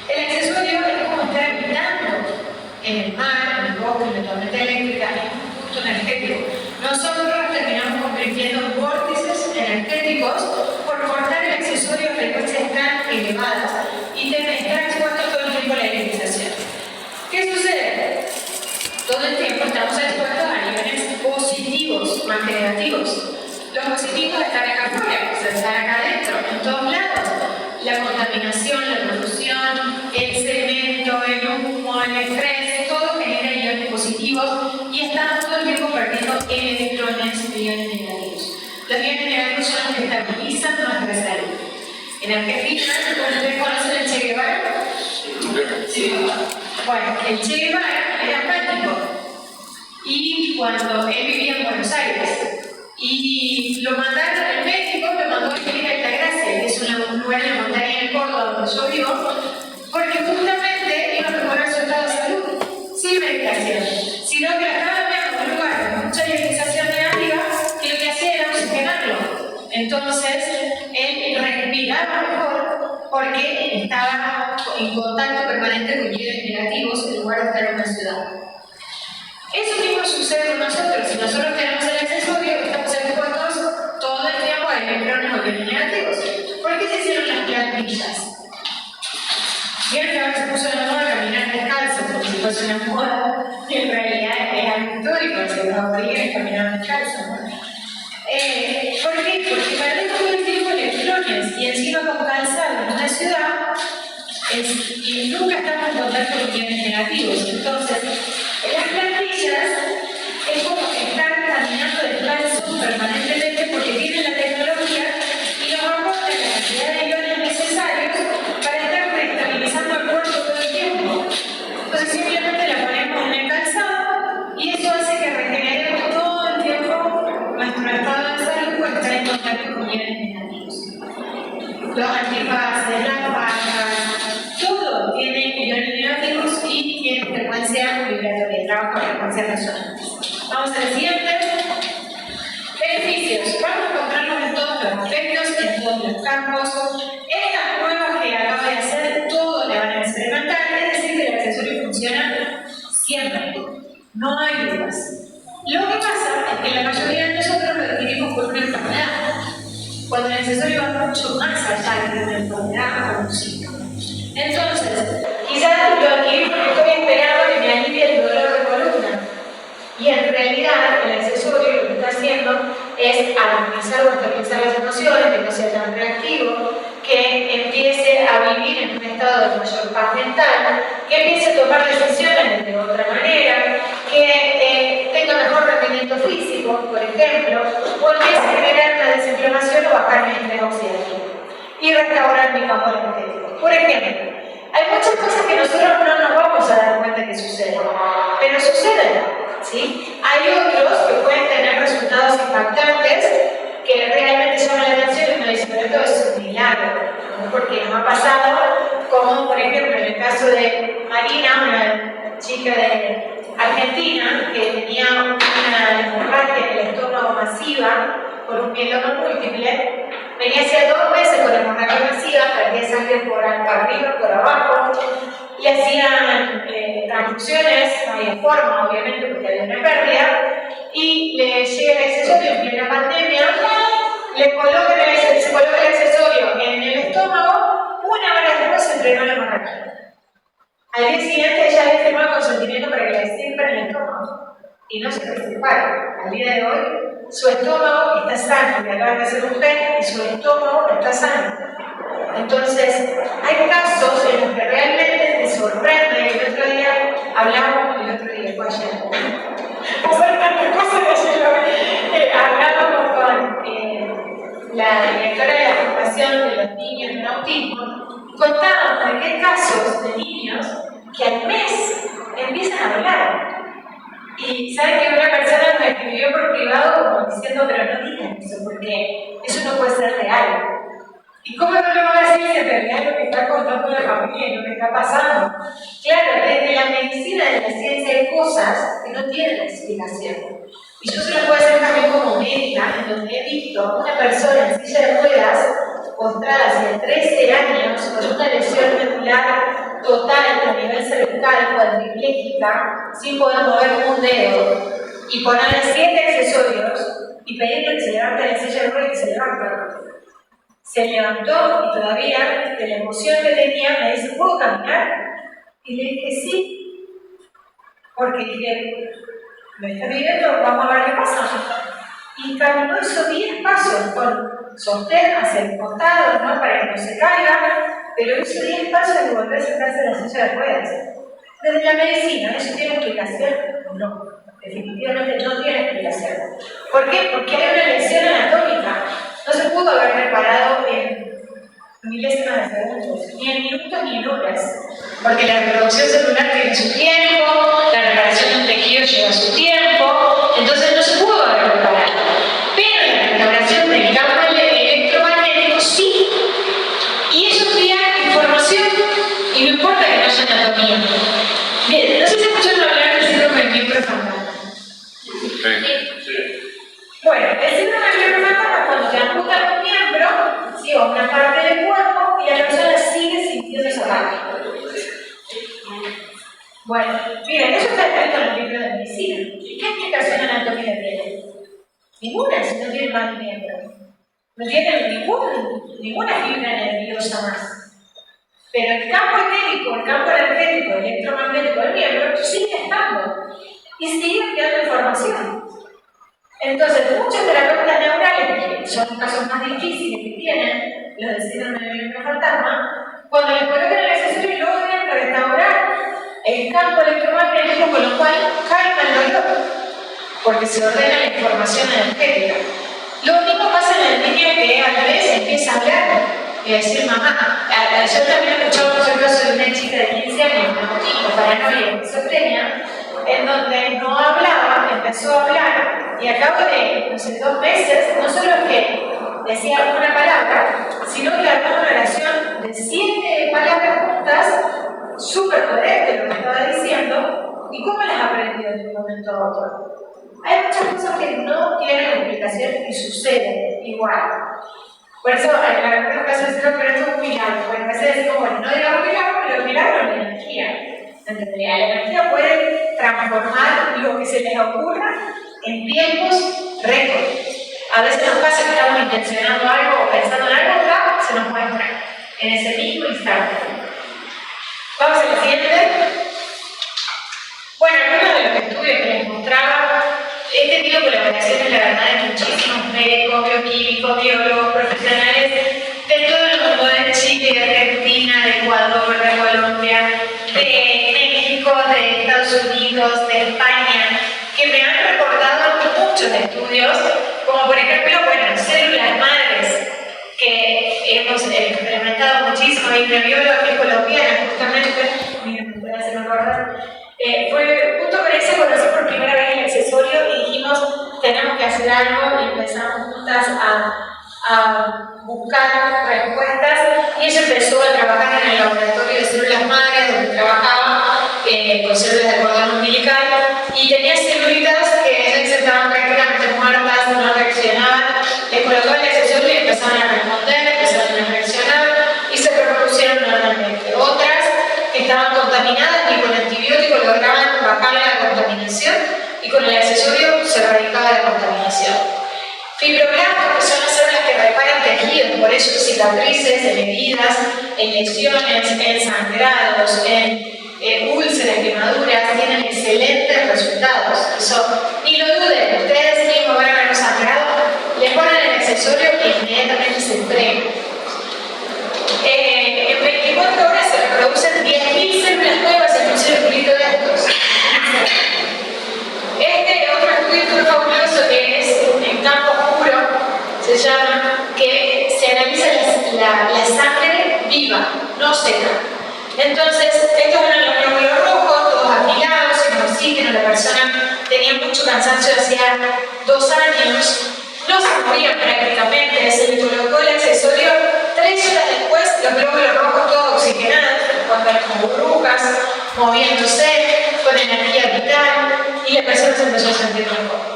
El accesorio es como estar habitando en el mar, en el bosque, en la tormenta eléctrica, en un punto energético. Nosotros terminamos convirtiendo en vórtices energéticos por cortar el accesorio a frecuencias tan elevadas y estar expuesto todo el tiempo a la electrización. ¿Qué sucede? Todo el tiempo estamos expuestos a niveles positivos más que negativos. Los positivos están acá afuera, o sea, están acá adentro, en todos lados. La contaminación, la polución, el cemento, el humo, el estrés, todo genera iones positivos y estamos todo el tiempo perdiendo electrones de iones negativos. Los iones negativos son los que estabilizan nuestra salud. En Argentina, ¿ustedes conocen el Che Guevara? Sí. Bueno, el Che Guevara era apático y cuando él vivía en Buenos Aires y lo mandaron, el médico lo mandó a vivir a Altagracia, que es un lugar en la montaña de Córdoba donde yo vivo, porque justamente iba a mejorar su estado de salud, sin medicación, sino que estaba en un lugar con mucha ionización negativa que lo que hacía era oxigenarlo. Entonces él respiraba mejor porque estaba en contacto permanente con iones negativos en lugar de estar en una ciudad. Eso mismo sucede con nosotros. Si nosotros tenemos el accesorio, estamos expuestos todo el tiempo a electrones o iones negativos. ¿Por qué se hicieron las plantillas? Vieron que ahora se puso de moda caminar descalzo, como si fuese una moda, y en realidad es algo histórico, que los aborígenes caminaban descalzo, ¿no? ¿Por qué? Porque perdemos todo el tiempo electrones y encima con calzado en una ciudad y nunca estamos en contacto con iones negativos. Entonces, las plantillas es como estar caminando descalzo permanentemente porque tienen la tecnología y nos aportan la cantidad de iones necesarios para estar reestabilizando el cuerpo todo el tiempo. Entonces simplemente la ponemos en el calzado y eso hace que regeneremos todo el tiempo nuestro estado de salud por estar en contacto con iones negativos. Los antifaces, las bajas, todo tiene iones negativos y tiene frecuencia vibratoria, trabaja con frecuencias resonantes. Vamos al siguiente. Beneficios. Vamos a encontrarnos en todos los aspectos, en todos los campos. Estas pruebas que acabo de hacer, todo le van a experimentar, es decir, que el accesorio funciona siempre. No hay dudas. Lo que pasa es que la mayoría de nosotros lo adquirimos por una enfermedad, cuando el accesorio va mucho más allá de una enfermedad o un síntoma. Entonces, quizás lo adquirí porque estoy esperando que me alivie el dolor de columna. Y en realidad, el accesorio lo que está haciendo es armonizar o estabilizar las emociones, que no sea tan reactivo, que empiece a vivir en un estado de mayor paz mental, que empiece a tomar decisiones de otra manera, que tenga mejor rendimiento físico, por ejemplo, o empiece a generar una desinflamación o bajar mi estrés oxidativo y restaurar mi campo energético. Por ejemplo, hay muchas cosas que nosotros no nos vamos a dar cuenta que suceden, pero suceden, ¿sí? Hay otros que pueden tener resultados impactantes que realmente llaman la atención y uno dice, pero esto es un milagro, ¿no? Porque nos ha pasado, como por ejemplo en el caso de Marina, una chica de Argentina que tenía una hemorragia en el estómago masiva por un mieloma múltiple, venía hace 2 meses con hemorragia masiva, perdía sangre por arriba, por abajo, le hacían transfusiones, no había forma obviamente porque había una pérdida, llega el accesorio en plena pandemia, se coloca el accesorio en el estómago, 1 hora después se entrenó la hemorragia. Al día siguiente ella le firmó consentimiento para que la sirva en el estómago y no se preocupara. Al día de hoy, su estómago está sano, le acaban de hacer un PET y su estómago está sano. Entonces, hay casos en los que realmente te sorprende. El otro día hablábamos, fue ayer, hablábamos con la directora de la formación de los niños con autismo y contábamos de qué casos de niños que al mes empiezan a hablar. Y saben que una persona me escribió por privado como diciendo, pero no digan eso, porque eso no puede ser real. ¿Y cómo no lo van a decir si en realidad lo que está contando la familia y lo que está pasando? Claro, desde la medicina, de la ciencia, hay cosas que no tienen explicación. Y yo se lo puedo hacer también como médica, en donde he visto a una persona en silla de ruedas, postrada hace 13 años, con una lesión medular total a nivel cervical, cuadriplégica, sin poder mover un dedo, y ponerle 7 accesorios y pedirle que se levante de la silla de ruedas y se levanta. Se levantó y todavía, de la emoción que tenía, me dice, ¿puedo caminar? Y le dije, sí. Porque dije, ¿me está pidiendo? Vamos a ver qué pasa. Y caminó, hizo 10 pasos con sostén hacia el costado, ¿no? Para que no se caiga, pero hizo 10 pasos y volvió a sentarse en la silla de ruedas. Desde la medicina, ¿eso tiene explicación? No, definitivamente no tiene explicación. ¿Por qué? Porque hay una lesión anatómica. No se pudo haber reparado en milésimas de segundos, ni en minutos ni en horas, porque la reproducción celular tiene su tiempo, la reparación de un tejido lleva su tiempo, entonces no se pudo haber reparado. Pero la restauración del campo electromagnético sí, y eso envía información, y no importa que no haya anatomía. Bien, no sé si escucharon hablar del síndrome del miembro frontal. Sí. Bueno, el síndrome del miembro frontal es cuando te amputan un miembro, ¿sí? O una parte del cuerpo, y la persona sigue sintiendo esa parte. Bueno, miren, eso está escrito en los libros de medicina. ¿Qué explicación anatómica tiene? Ninguna, si no tiene más miembro. No tiene ninguna fibra nerviosa más. Pero el campo etérico, el campo energético, el electromagnético del miembro sigue estando y sigue enviando información. Entonces, muchos terapeutas neurales, que son los casos más difíciles que tienen, los del síndrome del miembro fantasma, cuando les colocan el accesorio logran restaurar el campo electromagnético, con lo cual calma el dolor, porque se ordena la información energética. Lo mismo pasa en el niño que a vez empieza a hablar y a decir mamá. Yo también he escuchado un caso de una chica de 15 años con autismo, paranoia, esquizofrenia, en donde no hablaba, empezó a hablar y a cabo de, no sé, 2 meses, no solo es que decía una palabra, sino que armó una oración de 7 palabras juntas, súper coherente lo que estaba diciendo. ¿Y cómo las aprendió de un momento a otro? Hay muchas cosas que no tienen explicación y suceden igual. Por eso, en algunos casos decimos, pero esto es un milagro. Porque a veces decimos, bueno, no digamos milagro, pero milagro es la energía. ¿Entendés? La energía puede transformar lo que se les ocurra en tiempos récord. A veces nos pasa que estamos intencionando algo o pensando en algo, se nos muestra en ese mismo instante. Vamos a la siguiente. Bueno, algunos de los estudios que les mostraba, he tenido colaboraciones, la verdad, de muchísimos médicos, bioquímicos, biólogos, profesionales de todo el mundo, de Chile, de Argentina, de Ecuador, de Colombia, de México, de Estados Unidos, de España, que me han reportado muchos estudios, como por ejemplo, bueno, células madres, que hemos experimentado muchísimo. Hay una bióloga que es colombiana, justamente, miren, me hacen acordar. Fue justo con ese conocí por primera vez el accesorio y dijimos, tenemos que hacer algo, y empezamos juntas a buscar respuestas, y ella empezó a trabajar en el laboratorio de células madres, donde trabajaba con células de cordón umbilical, y tenía celulitas que estaban prácticamente muertas, no reaccionaban, les colocaba el accesorio y empezaban a responder, empezaron a reaccionar y se reproducieron normalmente. Otras que estaban contaminadas y con antibióticos lograban bajar la contaminación, y con el accesorio se erradicaba la contaminación. Fibroblastos, que son las células que reparan tejidos, por eso en cicatrices, en heridas, en lesiones, en sangrados, en úlceras, quemaduras, tienen excelentes resultados. Eso, ni lo duden, ustedes mismos van a ver un sangrado, le ponen el accesorio que inmediatamente se entrega. En 24 horas se reproducen 10.000 células nuevas en un circulito de estos. Este otro estudio fabuloso que es en campo oscuro, se llama, que se analiza la sangre viva, no seca. Entonces, estos eran los glóbulos rojos, todos afilados, sin oxígeno, la persona tenía mucho cansancio hacía 2 años, no se morían prácticamente, se le colocó el accesorio 3 horas después, los glóbulos rojos todos oxigenados, cuando hay como burbujas, moviéndose, con energía vital, y la persona se empezó a sentir mejor.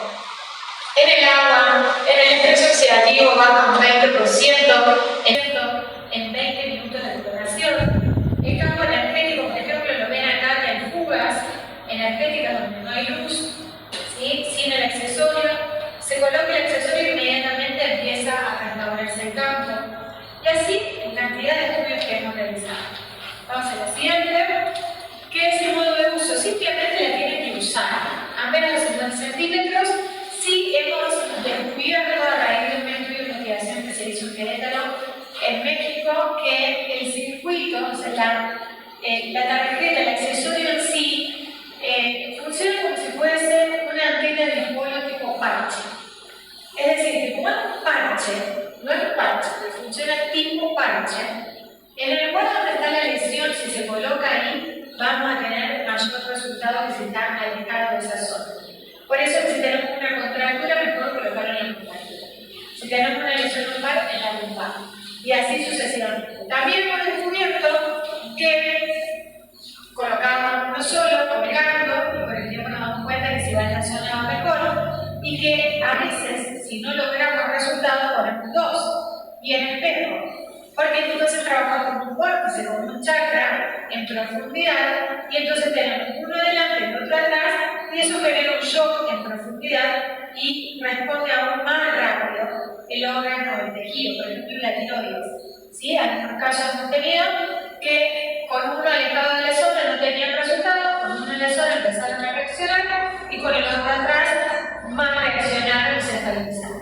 En el agua, en el estrés oxidativo baja un 20%, en 20 minutos de exploración. El campo energético, por ejemplo, lo ven acá que hay fugas energéticas donde no hay luz, ¿sí? Sin el accesorio, se coloca el accesorio y inmediatamente empieza a restaurarse el campo. Y así, en cantidad de estudios que hemos realizado. Vamos a la siguiente, que es el modo de uso. Simplemente la tienen que usar. A menos de 50 centímetros, sí hemos descubierto a raíz de un estudio de investigación que se hizo en Querétaro, en México, que el circuito, o sea, la tarjeta, el accesorio en sí, funciona como si fuese una antena de dipolo tipo parche. Es decir, que como es un parche, no es un parche, pero funciona tipo parche, en el lugar donde está la lesión, si se coloca ahí, vamos a tener mayor resultado que si está alejado de esa zona. Por eso, si tenemos una contractura, mejor colocarlo en la contractura. Si tenemos una lesión lumbar, en la lumbar. Y así sucesivamente. También hemos descubierto que colocamos uno solo, colgando, y con el tiempo nos damos cuenta que si va en la zona va mejor, y que a veces, si no logramos resultados, ponemos 2 y en espejo. Porque entonces trabajamos con un vórtice, con un chakra en profundidad, y entonces tenemos uno delante y otro atrás, y eso genera un shock en profundidad y responde aún más rápido el órgano o el tejido, por ejemplo la tiroides. ¿Sí? Algunos casos hemos tenido que con uno alejado de la zona no tenían resultados, con uno en la zona empezaron a reaccionar y con el otro atrás más reaccionaron y se estabilizaron.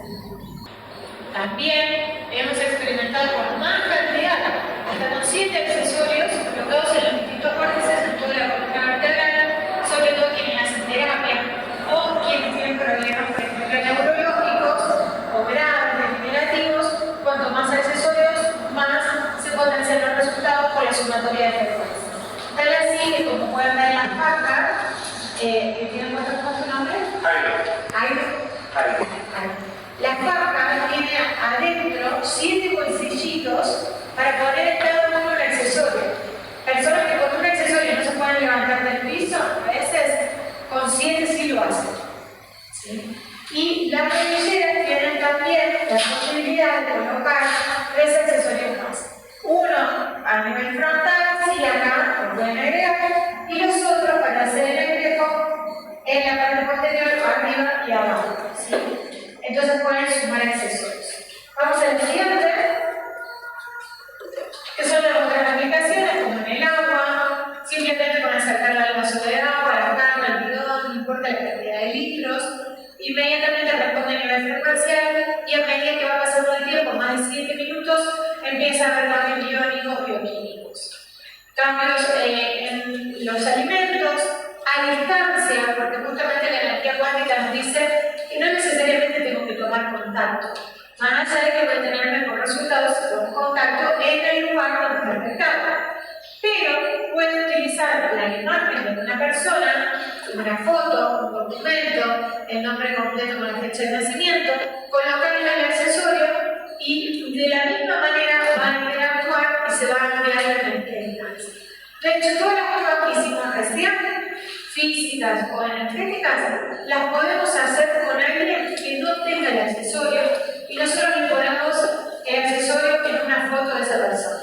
También hemos experimentado con más cantidad, hasta con 7 accesorios colocados en los distintos vórtices en toda la columna vertebral, sobre todo quienes hacen terapia o quienes tienen problemas, por ejemplo, neurológicos o graves, degenerativos. Cuanto más accesorios, más se potencian los resultados con la sumatoria de frecuencia. Tal así que, como pueden ver en las placas, que tienen puesto como su nombre, Jairo. La faja tiene adentro 7 bolsillitos para poner cada uno un accesorio. Personas que con un accesorio no se pueden levantar del piso, a veces con 7 sí lo hacen. ¿Sí? Y las rodilleras tienen también la posibilidad de colocar 3 accesorios más. Uno a nivel frontal, sí, acá lo pueden agregar, y los otros para hacer el espejo en la parte posterior, arriba y abajo. ¿Sí? Entonces pueden sumar accesorios. Vamos a la siguiente, que son las otras aplicaciones, como en el agua, simplemente con acercarla al vaso de agua, la cama, el bidón, no importa la cantidad de litros, inmediatamente responde a nivel frecuencial y a medida que va pasando el tiempo, más de 7 minutos, empieza a haber cambios iónicos bioquímicos. Cambios en los alimentos, a distancia, porque justamente la energía cuántica nos dice que no necesariamente tengo que tomar contacto. Más allá de que voy a tener mejor resultado si tomo contacto en el lugar donde está afectado. Pero puedo utilizar la imagen de una persona, una foto, un documento, el nombre completo con la fecha de nacimiento, colocarle el accesorio y de la misma manera va a interactuar y se va a enviar la energía a distancia. De hecho, todas las cosas que hicimos recién, físicas o energéticas, las podemos hacer con alguien que no tenga el accesorio y nosotros le ponemos el accesorio en una foto de esa persona.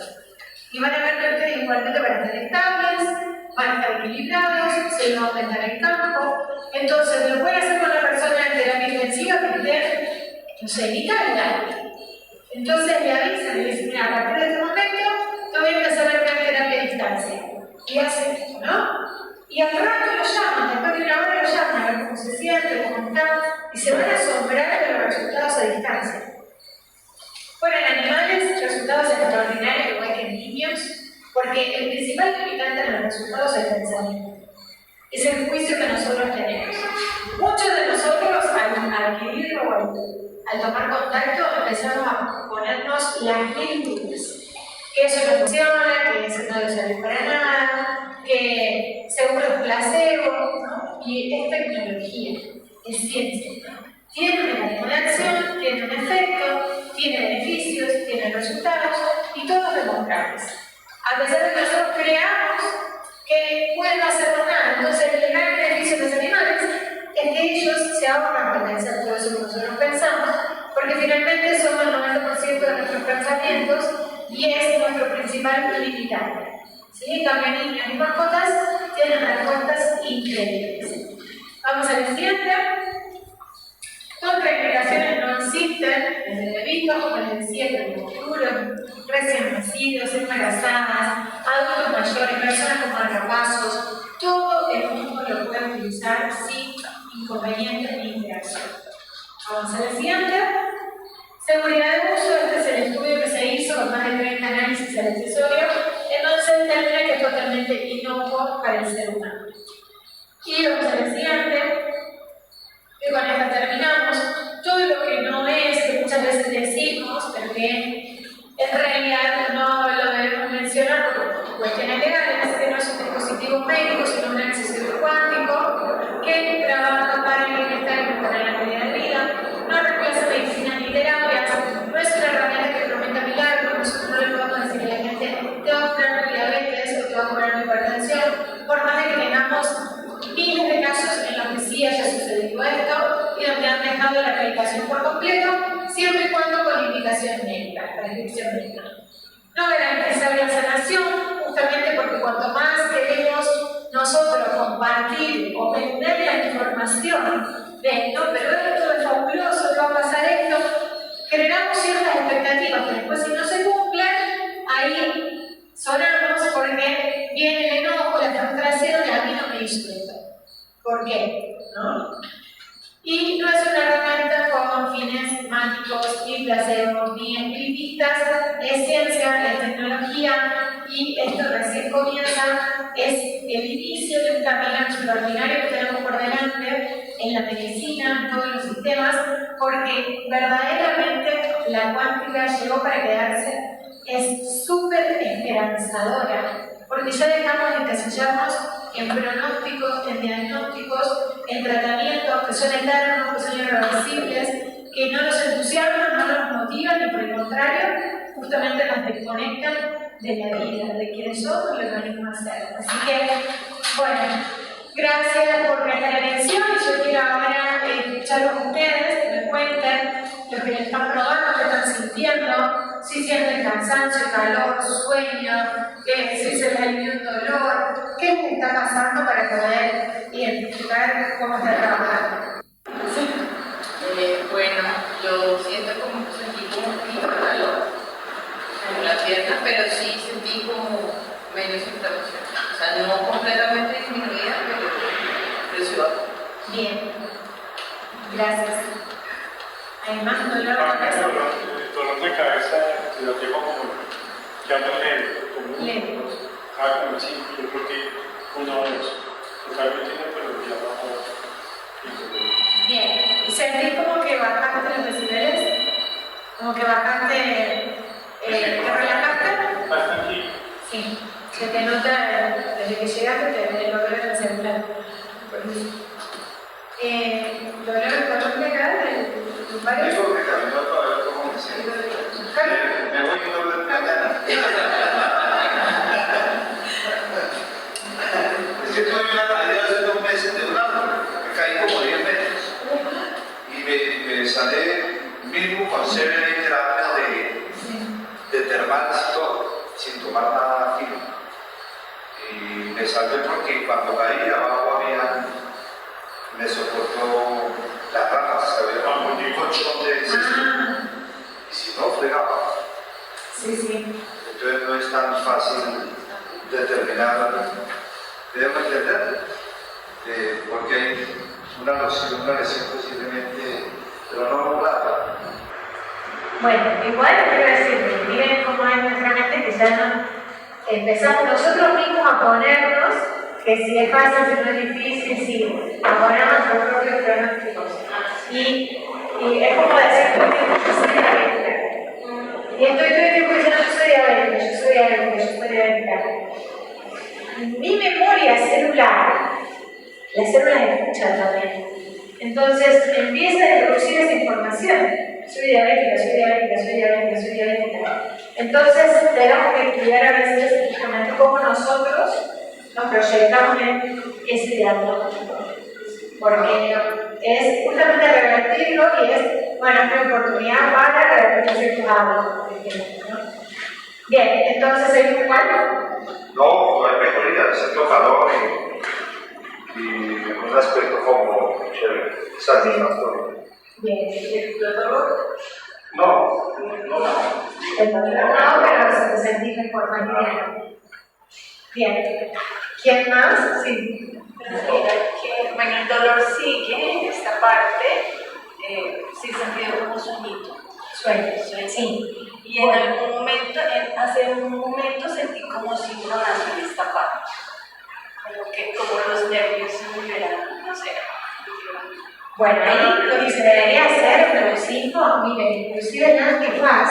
Y van a ver que ustedes igualmente van a estar estables, van a estar equilibrados, se va a aumentar el campo. Entonces, lo pueden hacer con la persona en sé, en Italia. Entonces le avisan y le dicen, mira, a partir de este momento te voy a empezar a dar terapia a distancia. Y hace esto, ¿no? Y al rato lo llaman, después de una hora lo llaman a ver cómo se siente, cómo está, y se van a asombrar de los resultados a distancia. Bueno, en animales, resultados extraordinarios, igual que en niños, porque el principal limitante de los resultados es el pensamiento. Es el juicio que nosotros tenemos. Muchos de nosotros, al adquirirlo o al tomar contacto, empezamos a ponernos las mil dudas. Que eso no funciona, que eso no debe servir para nada, que seguro es placebo, ¿no? Y es tecnología, es ciencia, ¿no? Tiene un mecanismo de acción, tiene un efecto, tiene beneficios, tiene resultados y todos demostrables. A pesar de que nosotros creamos que pueden no hacernos nada, entonces el gran beneficio de los animales es que ellos se ahorran de pensar todo eso que nosotros pensamos, porque finalmente somos el 90% de nuestros pensamientos y es nuestro principal limitante. ¿Sí? En cambio, niños y mascotas tienen respuestas increíbles. Vamos a la siguiente. Contraindicaciones no existen desde bebitos, como les decía, prematuros, recién nacidos, embarazadas, adultos mayores, personas con marcapasos, todo el mundo lo puede utilizar sin inconveniente ni interacción. Vamos a la siguiente. Seguridad de uso, este es el estudio que se hizo con más de 30 análisis al accesorio, en donde se determina que es totalmente inocuo para el ser humano. Y vamos a la siguiente. Y con esta terminamos. Todo lo que no es, que muchas veces decimos, pero que en realidad no lo debemos mencionar por cuestiones legales, que no es un dispositivo médico, sino un accesorio cuántico que trabaja para el bienestar y mejorar la calidad de vida, no reemplaza medicina ni terapias, no es una herramienta que prometa milagros, nosotros no le podemos decir a la gente, te va a curar tu diabetes o te va a curar tu hipertensión, por más de que tengamos miles de casos en los que sí haya sucedido esto y donde han dejado la medicación por completo, siempre y cuando con indicación médica, prescripción médica. No garantizar la sanación, justamente porque cuanto más queremos nosotros compartir o vender la información de no, pero esto es fabuloso, te va a pasar esto, generamos ciertas expectativas que después si no se cumplen, ahí sonamos porque viene el enojo, la frustración, y a mí no me hizo esto. ¿Por qué? ¿No? Y no es una herramienta con fines mágicos, ni placebos, ni espiritistas, es ciencia, es tecnología, y esto recién comienza, es el inicio de un camino extraordinario que tenemos por delante en la medicina, en todos los sistemas, porque verdaderamente la cuántica llegó para quedarse, es súper esperanzadora, porque ya dejamos de encasillarnos en pronósticos, en diagnósticos, en tratamientos que son eternos, que son irreversibles, que no nos entusiasman, no nos motivan y por el contrario, justamente nos desconectan de la vida, de quienes somos y lo que venimos a hacer. Así que, bueno, gracias por prestar atención y yo quiero ahora escucharlos a ustedes, que me cuenten lo que les están probando, qué están sintiendo, si sienten cansancio, calor, sueño, si se les alivia un dolor, qué les está pasando para poder identificar cómo está trabajando. ¿Sí? Bueno, yo siento como que sentí como un poquito de calor en la pierna, pero sí sentí como menos inflamación. O sea, no completamente disminuida, pero sí bajo. Bien, gracias. ¿Hay más dolor de cabeza? Dolor de cabeza, lo tengo como que ando leve. Como sí, yo creo que uno o dos. Porque algo tiene, pero ya bajo. Bien, ¿y sentís como que bajaste los decibeles? ¿Como que bajaste, te relajaste? Bastante. Sí, se te nota desde que llegaste, te duele el dolor en la central. ¿Dolor en color de acá? ¿De tu pared? Digo que caminó para ver cómo me siento. Me voy a volver mañana. Es que tuve una caída hace 2 meses de un árbol. Me caí como 10 metros. Y me sale mismo con serie terapia de termales y todo, sin tomar nada fino. Y me salvé porque cuando caí abajo me soportó las ramas, había un colchón de tan fácil determinar, debemos entender, porque hay una lesión posiblemente, pero no grave. Bueno, igual quiero decir, miren cómo es nuestra mente, que ya no empezamos nosotros mismos a ponernos, que si es fácil, si no es difícil, si a poner nuestros propios pronósticos. Y es como decir, yo soy diabética. Y estoy todo el tiempo diciendo, yo soy diabética, yo soy diabética, yo soy diabética. Mi memoria celular, las células escuchan también. Entonces empieza a reproducir esa información. Soy diabética, soy diabética, soy diabética, soy diabética. Entonces tenemos que estudiar a veces justamente cómo nosotros nos proyectamos en ese diagnóstico. Porque es justamente revertirlo y es, bueno, una oportunidad para revertir ciertos hábitos, por ejemplo, ¿no? Bien, entonces seguimos cuál. No, hay mejoría, siento calor y un aspecto como chévere, satisfactorio. Bien, ¿explotó? No. No, pero se sentí mejor, más bien. Bien. ¿Quién más? Sí. Bueno, el dolor sigue en esta parte, sí sentido como sueñito. Sueño, sí. Y en algún momento, hace un momento sentí como si uno nace en esta parte. Como los nervios se liberaron, no sé. Bueno, ahí lo que se debería hacer, pero sí, no, miren, inclusive Nancy Paz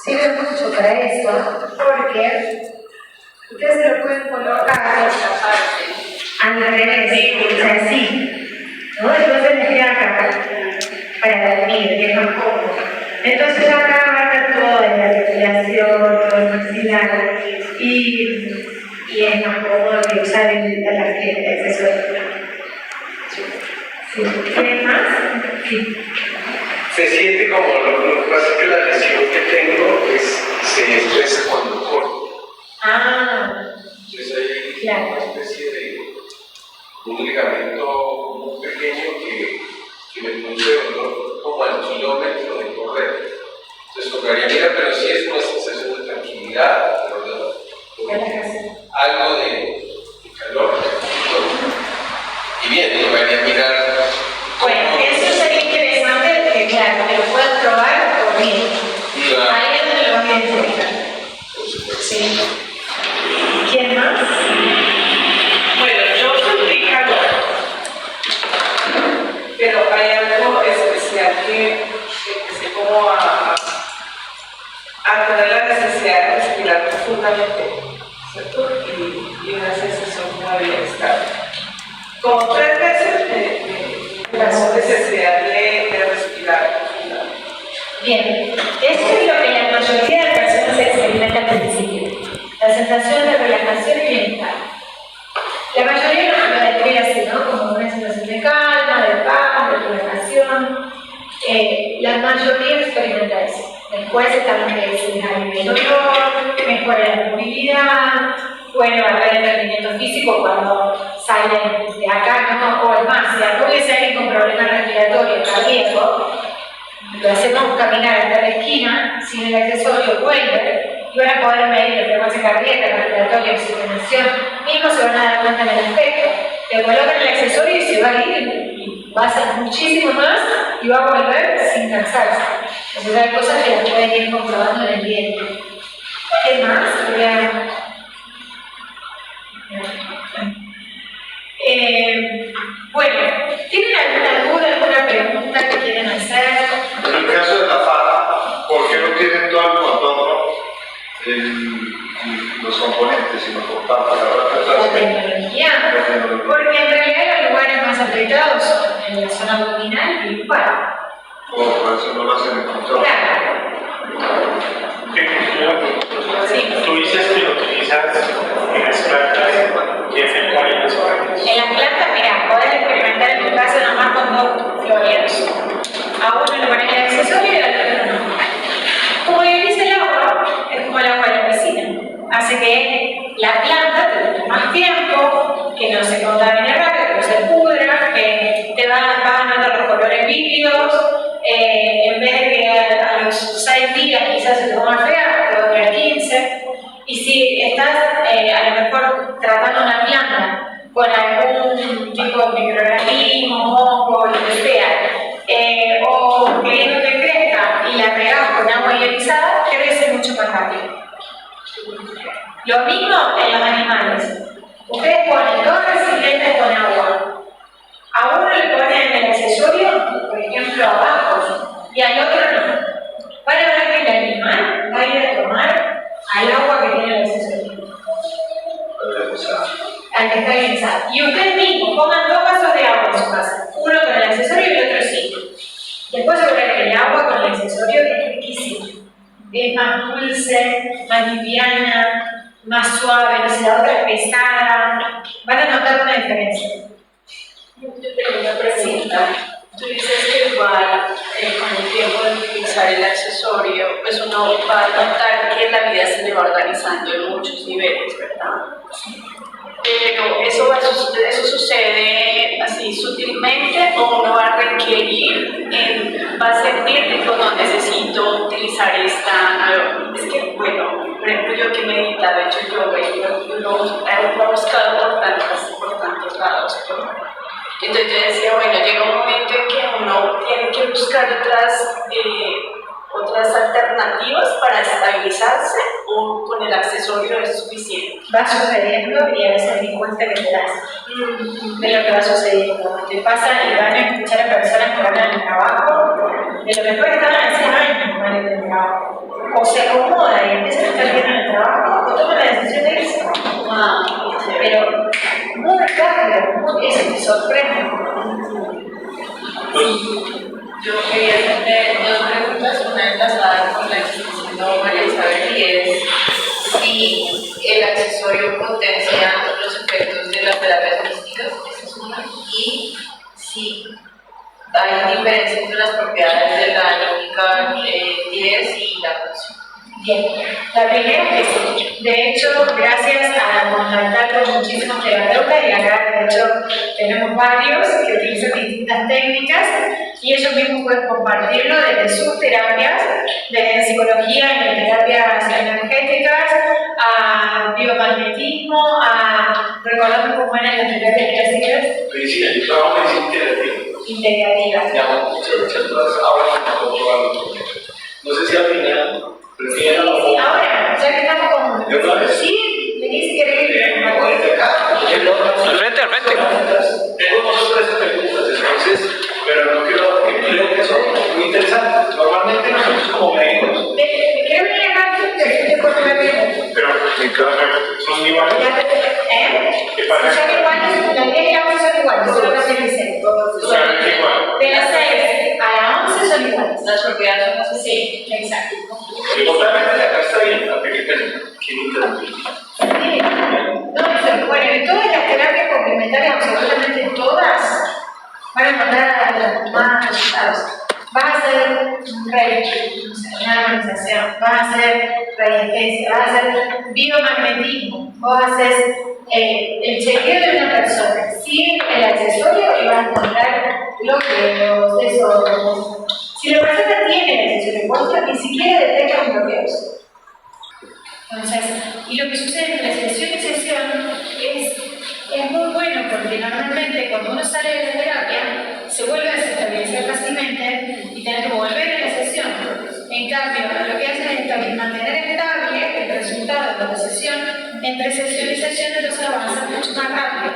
sirve mucho para eso, porque ustedes se lo pueden colocar al revés, o sea, así, ¿no? Entonces les queda acá, para dormir, que es más cómodo. Entonces acá abarca todo, la respiración, todo el maxilar, y es más cómodo que usar el accesorio. ¿Quién más? Sí. Se siente como lo que pasa es que la lesión que tengo se expresa cuando corto. Entonces hay Claro. una especie de un ligamento muy pequeño que me produce dolor como al kilómetro de correr. Entonces tocaría mirar, pero sí es una sensación de tranquilidad, algo de calor. Y bien, tocaría mirar. Bueno, eso sería interesante, que claro, que lo puedas probar por mí. Ahí es donde lo vas a identificar. Sí. ¿Quién más? Bueno, yo sentí calor, pero hay algo especial que empecé como a tener la necesidad de respirar profundamente, ¿cierto? Y una sensación como de bienestar. Como 3 veces me pasó necesidad de respirar profundamente. Bien, eso es lo que la mayoría de personas experimenta al principio. La sensación de relajación y bienestar. La mayoría lo describe así, ¿no? Como una sensación de calma, de paz, de relajación. La mayoría experimenta eso. Después están los que disminuye el dolor, mejora la movilidad, puede bajar el rendimiento físico cuando salen de acá, ¿no? O es más, si acá hubiese alguien con problemas respiratorios cardíacos, lo hacemos caminar hasta la esquina sin el accesorio Weiger y van a poder medir la frecuencia cardíaca, respiratoria, oxigenación, mismo se van a dar cuenta en el espejo. Te colocan el accesorio y se va a ir y va a ser muchísimo más y va a volver sin cansarse. Entonces hay cosas que las pueden ir comprobando en el día. ¿Qué más? Bueno, ¿tienen alguna duda, alguna pregunta que quieren hacer? En el caso de la fala, ¿por qué no tienen todo el contorno en los componentes, sino por parte de La tecnología. Porque en realidad los lugares más apretados son en la zona abdominal y lumbar. Por eso no lo hacen en contorno. Claro. Sí. Tú dices que lo utilizas en las plantas y es en cuáles En las plantas, mira, podés experimentar en tu casa nomás con 2 floreros. A uno le pones el accesorio y al otro no. Como le dice el agua, es como el agua de la piscina. Hace que la planta te dure más tiempo, que no se contamine rápido, que no se pudra, que te vas a notar los colores vívidos. En vez de que a los 6 días quizás se te ponga fea, te va a durar 15. Si estás a lo mejor tratando una planta con algún tipo de microorganismo, hongo, lo que sea, o queriendo que crezca y la regás con agua ionizada, crece mucho más rápido. Lo mismo en los animales. Ustedes ponen dos recipientes con agua. A uno le ponen el accesorio, por ejemplo, abajo, y al otro no. Van a ver que el animal va a ir a tomar al agua que tiene el accesorio. Al que está ionizado. Y ustedes mismos pongan 2 vasos de agua en su casa. Uno con el accesorio y el otro sin. Después se verá que el agua con el accesorio es riquísima. Es más dulce, más liviana, más suave, no sé, la otra es pesada. Van a notar una diferencia. Yo tengo una pregunta. Tú dices que igual con el tiempo de utilizar el accesorio, pues uno va a notar que la vida se le va organizando en muchos niveles, ¿verdad? Pero eso sucede así sutilmente o uno va a requerir, va a sentir tipo no necesito utilizar esta, es que bueno, por ejemplo yo que he meditado, he hecho yoga y uno ha buscado por tantos lados, entonces yo decía, bueno, llega un momento en que uno tiene que buscar otras alternativas para estabilizarse o con el accesorio es suficiente. Va sucediendo y a veces ni cuenta que te das de lo que va sucediendo. Te pasa y van a escuchar a personas que van al trabajo, de lo mejor estaban hace años van en el trabajo. O se acomoda y empiezan a estar bien en el trabajo o toman la decisión de irse. Pero muy rápido, eso te sorprende. Yo quería hacerle 2 preguntas, una enlazada con la que está haciendo María Isabel, y es si el accesorio potencia los efectos de las terapias holísticas, esa es una, y si hay diferencia entre las propiedades de la lógica 10 y la función. Bien, la primera es que sí. De hecho, gracias a contactar con muchísimos terapeutas, y acá de hecho tenemos varios que utilizan distintas técnicas y ellos mismos pueden compartirlo desde sus terapias, desde psicología y terapias energéticas, a biomagnetismo, a recordando cómo eran las terapias clásicas. Medicina, yo trabajo en medicina Integrativas. Digamos, muchas cosas ahora con todo. No sé si al final prefiero. Sí, ahora, ya que estamos con. ¿De una vez? Sí, venís si querés ir a una Al frente. Tengo 2 o 3 preguntas, entonces, pero no creo que son muy interesantes. Normalmente nosotros como médicos. Quiero venir acá, te corto la pregunta. Pero son iguales. ¿Eh? ¿Qué pasa? Son iguales, las 10 y la 11 son iguales, solo las 6. Solamente igual. De las 6 a la 11 son iguales. Las propiedades son así. Sí, exacto. Totalmente acá está bien, la pequeña. ¿Quién interrumpe? Sí. No, bueno, y todas las terapias complementarias, absolutamente todas, van a mandar más resultados. Vas a hacer reiki, una armonización, vas a hacer radiestesia, vas a hacer biomagnetismo, vos haces el chequeo de una persona sin el accesorio y vas a encontrar bloqueos, desórdenes. Si la persona tiene el accesorio puesto, ni siquiera detecta los bloqueos. Entonces, y lo que sucede entre sesión y sesión es muy bueno porque normalmente cuando uno sale de la terapia se vuelve a desestabilizar fácilmente y tiene que volver a la sesión. En cambio, lo que hacen es mantener estable el resultado de la sesión entre sesión y sesión, entonces avanza mucho más rápido.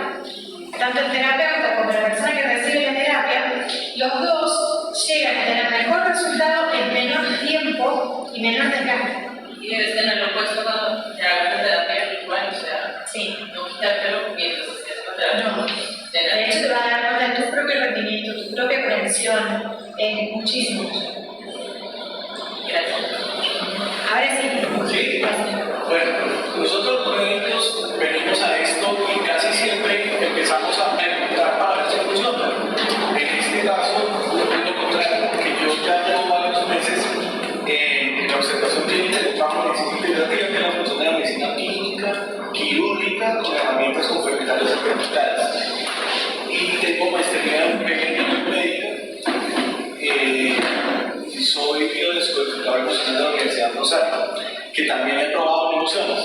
Tanto el terapeuta como la persona que recibe la terapia, los dos llegan a tener mejor resultado en menor tiempo y menor desgaste. Y debes tenerlo puesto cuando te hagas la terapia igual, o sea, Sí. no quitártelo mientras estés con terapia. No. De hecho, te vas a dar cuenta de tu propio rendimiento, tu propia conexión, muchísimo. Gracias. Ahora sí. Sí. Bueno, nosotros los médicos venimos a esto y casi siempre empezamos a preguntar para ver si funciona. En este caso, es lo contrario, que yo ya llevo varios meses en la observación clínica de trabajo en medicina integrativa, que es la función de la medicina clínica, quirúrgica, con herramientas complementarias experimentales. Y tengo maestría en pequeña médica. Soy biodescodificador emocional de la Universidad Rosario, que también he probado emociones.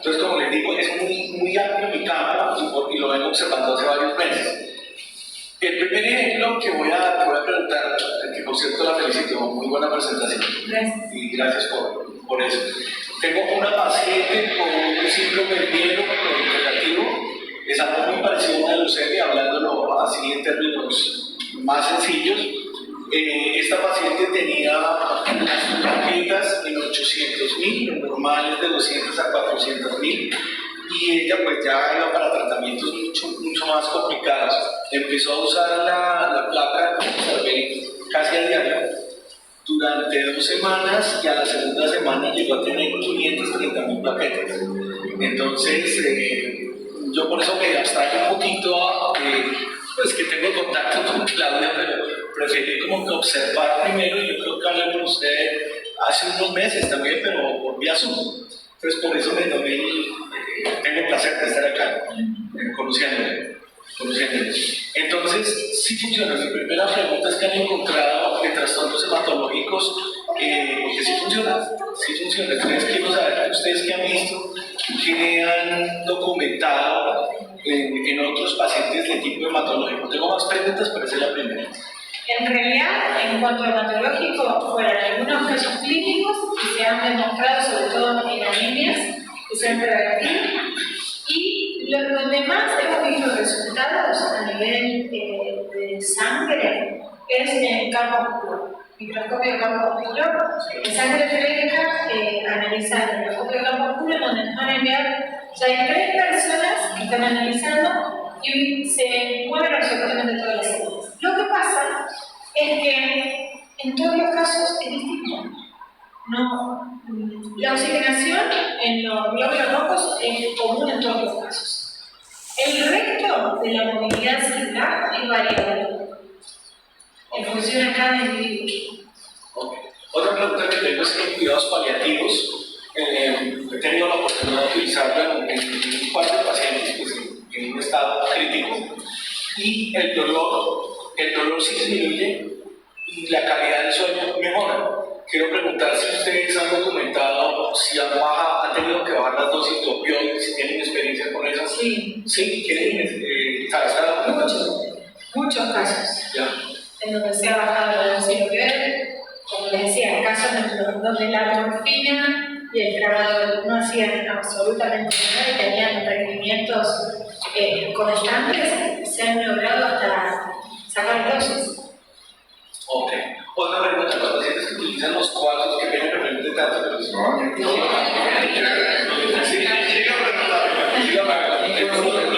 Entonces, como les digo, es muy amplio mi campo y lo vengo observando hace varios meses. El primer ejemplo que voy a preguntar, que por cierto la felicito, muy buena presentación. Gracias. Y gracias por eso. Tengo una paciente con un síndrome negativo, es algo muy parecido a una leucemia, hablándolo así en términos más sencillos. Esta paciente tenía las plaquetas en 800.000, normales de 200 a 400.000, y ella pues ya iba para tratamientos mucho más complicados. Empezó a usar la placa, casi a diario, durante 2 semanas, y a la segunda semana llegó a tener 530.000 plaquetas. Entonces, yo por eso me abstraigo un poquito, pues que tengo contacto con Claudia, pero preferí como que observar primero, y yo creo que hablé con usted hace unos meses también, pero por vía Zoom. Entonces, por eso tengo el placer de estar acá, conociéndole. Entonces, sí funciona. Mi primera pregunta es que han encontrado de trastornos hematológicos, porque sí funciona. Entonces, quiero saber ustedes qué han visto, qué han documentado en otros pacientes de tipo hematológico. Tengo más preguntas, pero esa es la primera. En realidad, en cuanto a hematológico, fueron algunos casos clínicos que se han demostrado, sobre todo en anemias, que son revertibles, y los demás hemos visto resultados a nivel de sangre es en campo oscuro, microscopio de campo oscuro, en sangre fresca, analizando el microscopio de campo oscuro, donde nos van a enviar, ya hay 3 personas que están analizando y se mueven absolutamente todas las células. Lo que pasa es que en todos los casos es distinto. No, la oxigenación en los glóbulos rojos es común en todos los casos. El resto de la movilidad celular es variable en función a cada individuo. Okay. Otra pregunta que tengo es que en cuidados paliativos, he tenido la oportunidad de utilizarlo en un par de pacientes pues, en un estado crítico, y el dolor sí disminuye y la calidad del sueño mejora. Quiero preguntar si ustedes han documentado si han tenido que bajar las dosis de opioides, si tienen experiencia con eso. Sí. Sí, ¿quieren saber? Muchos casos. Ya. En donde se ha bajado la dosis de opioides, como les decía, casos donde la morfina y el tramadol no hacían absolutamente nada y tenían requerimientos constantes, se han logrado hasta sacar dosis. Ok. Otra pregunta, los pacientes que utilizan los cuartos, que vienen referente tanto, pero si los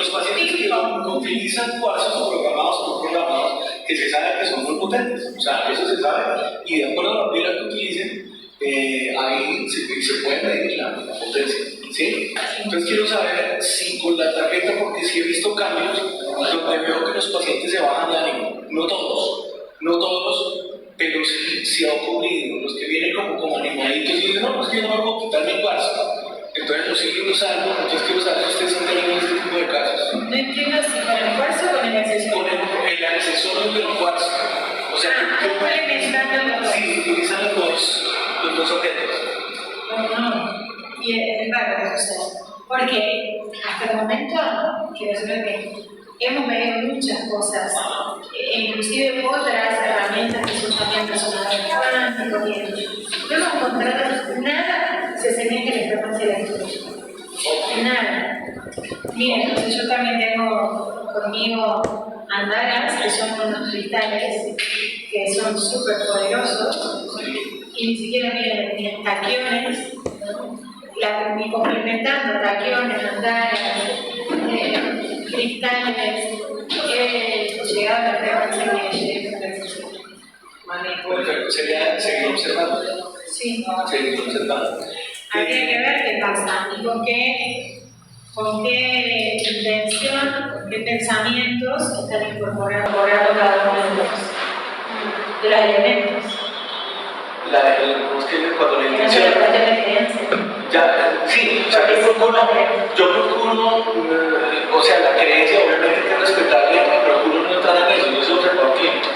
pacientes que utilizan cuarzos programados o programados, que se sabe que son muy potentes, o sea, eso se sabe, y de acuerdo a la pila que utilicen, ahí se puede medir la potencia. ¿Sí? Entonces quiero saber si con la tarjeta, porque sí he visto cambios donde veo que los pacientes se bajan de ánimo, no todos, pero sí ha ocurrido, los que vienen como animaditos y dicen, no, pues que yo no me puedo quitar mi cuarzo, entonces lo siguen usando. Entonces quiero saber si ustedes han tenido este tipo de casos. No entiendo si con el cuarzo o con el accesorio. Con el accesorio del cuarzo, o sea, pueden mezclar los dos. sí, utilizan los dos objetos. No, y es raro que suceda, porque hasta el momento, quiero decir que hemos medido muchas cosas, inclusive otras herramientas que son también resonadores cuánticos, no hemos encontrado nada que se asemeje a la frecuencia eléctrica. Nada. Miren, entonces yo también tengo conmigo andaras, que son unos cristales que son súper poderosos, y ni siquiera miren taquiones, y complementando taquiones, andaras, cristales, llegado a la frecuencia que llegué a Bueno, seguir observando. Sí. Seguir observando. Habría que ver qué pasa y con qué intención, con qué pensamientos están incorporando cada uno de los elementos. Cuando la Que no intención. se le puede tener creencia. Ya, sí, o sea, yo procuro, o sea, la creencia obviamente hay que respetarla, pero procuro no entrar en eso, yo soy observador clínico.